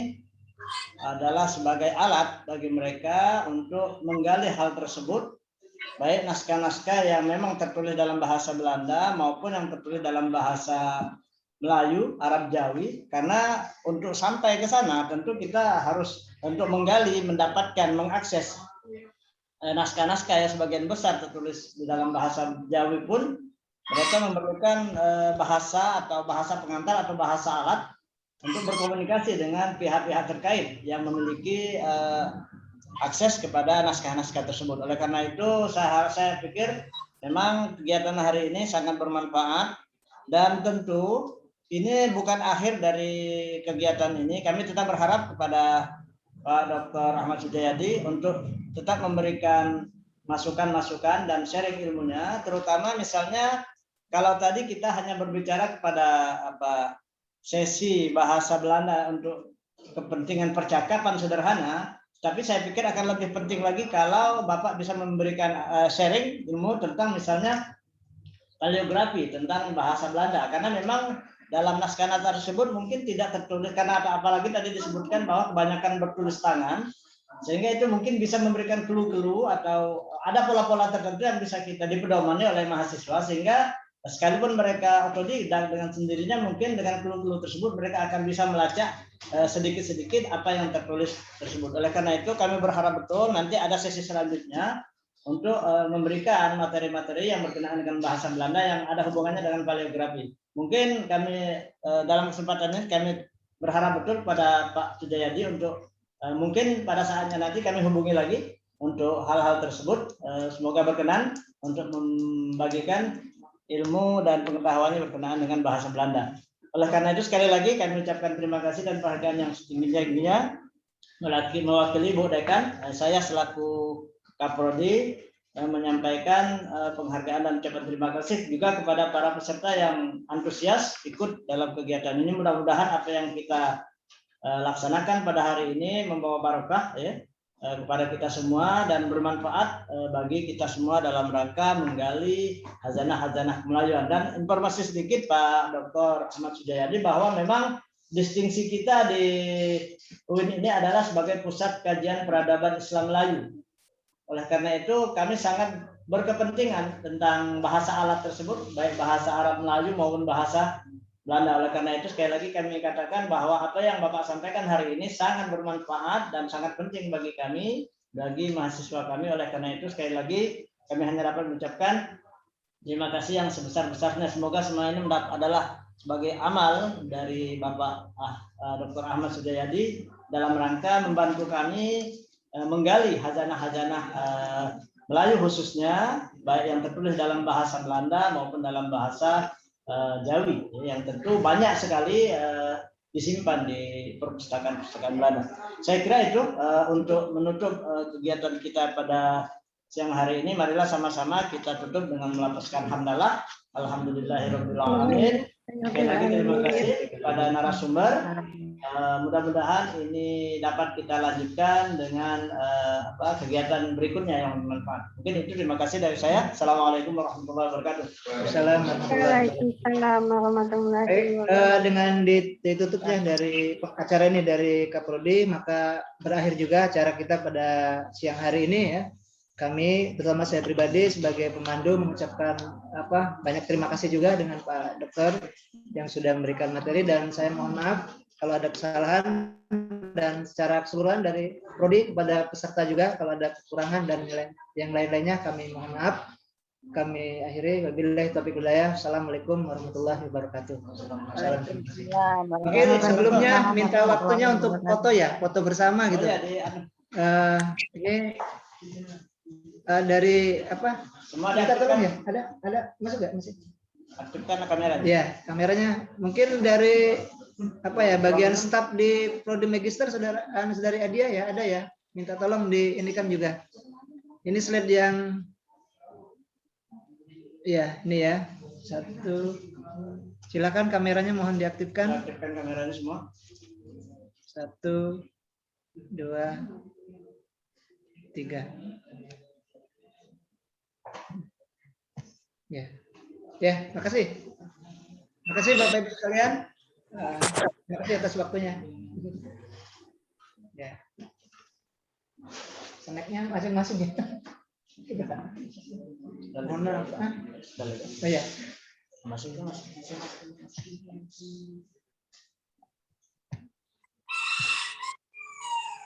adalah sebagai alat bagi mereka untuk menggali hal tersebut, baik naskah-naskah yang memang tertulis dalam bahasa Belanda maupun yang tertulis dalam bahasa Melayu, Arab Jawi, karena untuk sampai ke sana tentu kita harus untuk menggali, mendapatkan, mengakses naskah-naskah yang sebagian besar tertulis di dalam bahasa Jawi pun mereka memerlukan bahasa atau bahasa pengantar atau bahasa alat untuk berkomunikasi dengan pihak-pihak terkait yang memiliki akses kepada naskah-naskah tersebut. Oleh karena itu saya pikir memang kegiatan hari ini sangat bermanfaat, dan tentu ini bukan akhir dari kegiatan ini. Kami tetap berharap kepada Pak Dr. Ahmad Sujayadi untuk tetap memberikan masukan-masukan dan sharing ilmunya, terutama misalnya kalau tadi kita hanya berbicara kepada sesi bahasa Belanda untuk kepentingan percakapan sederhana, tapi saya pikir akan lebih penting lagi kalau Bapak bisa memberikan sharing ilmu tentang misalnya paleografi, tentang bahasa Belanda, karena memang dalam naskah-naskah tersebut mungkin tidak tertulis, karena apalagi tadi disebutkan bahwa kebanyakan bertulis tangan, sehingga itu mungkin bisa memberikan clue-clue atau ada pola-pola tertentu yang bisa kita dipedomani oleh mahasiswa, sehingga sekalipun mereka otodidak dengan sendirinya, mungkin dengan clue-clue tersebut mereka akan bisa melacak sedikit-sedikit apa yang tertulis tersebut. Oleh karena itu kami berharap betul nanti ada sesi selanjutnya untuk memberikan materi-materi yang berkenaan dengan bahasa Belanda yang ada hubungannya dengan paleografi. Mungkin kami dalam kesempatan ini kami berharap betul pada Pak Sujayadi untuk mungkin pada saatnya nanti kami hubungi lagi untuk hal-hal tersebut. Semoga berkenan untuk membagikan ilmu dan pengetahuannya berkenaan dengan bahasa Belanda. Oleh karena itu sekali lagi kami ucapkan terima kasih dan penghargaan yang setinggi-tingginya mewakili Bu Dekan. Saya selaku Kaprodi menyampaikan penghargaan dan ucapan terima kasih juga kepada para peserta yang antusias ikut dalam kegiatan ini. Mudah-mudahan apa yang kita laksanakan pada hari ini membawa barokah ya kepada kita semua dan bermanfaat bagi kita semua dalam rangka menggali hazanah-hazanah Melayuan. Dan informasi sedikit Pak Dr. Ahmad Sujayadi bahwa memang distingsi kita di UIN ini adalah sebagai pusat kajian peradaban Islam Melayu. Oleh karena itu kami sangat berkepentingan tentang bahasa alat tersebut, baik bahasa Arab Melayu maupun bahasa Belanda. Oleh karena itu sekali lagi kami katakan bahwa apa yang Bapak sampaikan hari ini sangat bermanfaat dan sangat penting bagi kami, bagi mahasiswa kami. Oleh karena itu sekali lagi kami hanya dapat mengucapkan terima kasih yang sebesar-besarnya. Semoga semua ini adalah sebagai amal dari Bapak Dr. Ahmad Sudayadi dalam rangka membantu kami menggali hajanah-hajanah Melayu khususnya, baik yang tertulis dalam bahasa Belanda maupun dalam bahasa Jawi, yang tentu banyak sekali disimpan di perpustakaan Belanda. Saya kira itu untuk menutup kegiatan kita pada siang hari ini. Marilah sama-sama kita tutup dengan melafazkan hamdalah. Alhamdulillahirabbil alamin. Sekali lagi terima kasih kepada narasumber. Mudah-mudahan ini dapat kita lanjutkan dengan kegiatan berikutnya yang bermanfaat. Mungkin itu, terima kasih dari saya. Assalamualaikum warahmatullahi wabarakatuh. Waalaikumsalam warahmatullahi wabarakatuh. Dengan ditutupnya dari acara ini dari Kaprodi, maka berakhir juga acara kita pada siang hari ini ya. Kami, terutama saya pribadi sebagai pemandu, mengucapkan banyak terima kasih juga dengan Pak Dokter yang sudah memberikan materi, dan saya mohon maaf kalau ada kesalahan, dan secara keseluruhan dari Prodi kepada peserta juga kalau ada kekurangan dan yang lain-lainnya kami mohon maaf. Kami akhiri, wabillahi taufiq hidayah. Assalamualaikum warahmatullahi wabarakatuh. Mungkin sebelumnya minta waktunya untuk foto ya, foto bersama gitu. Ini dari apa? Semua minta tolong ya. Ada masuk nggak? Masih. Aktifkan kameranya. Ya, kameranya. Mungkin dari bagian staf di Prodi Magister saudari Adia ya, ada ya. Minta tolong diinikan juga. Ini slide yang ya, ini ya. Satu. Silakan kameranya mohon diaktifkan. Aktifkan kameranya semua. 1 2 3. Ya, makasih. Makasih Bapak Ibu sekalian. Terima kasih atas waktunya. Ya. Snacknya masing-masing ya. Mana? Oh ya. Masih.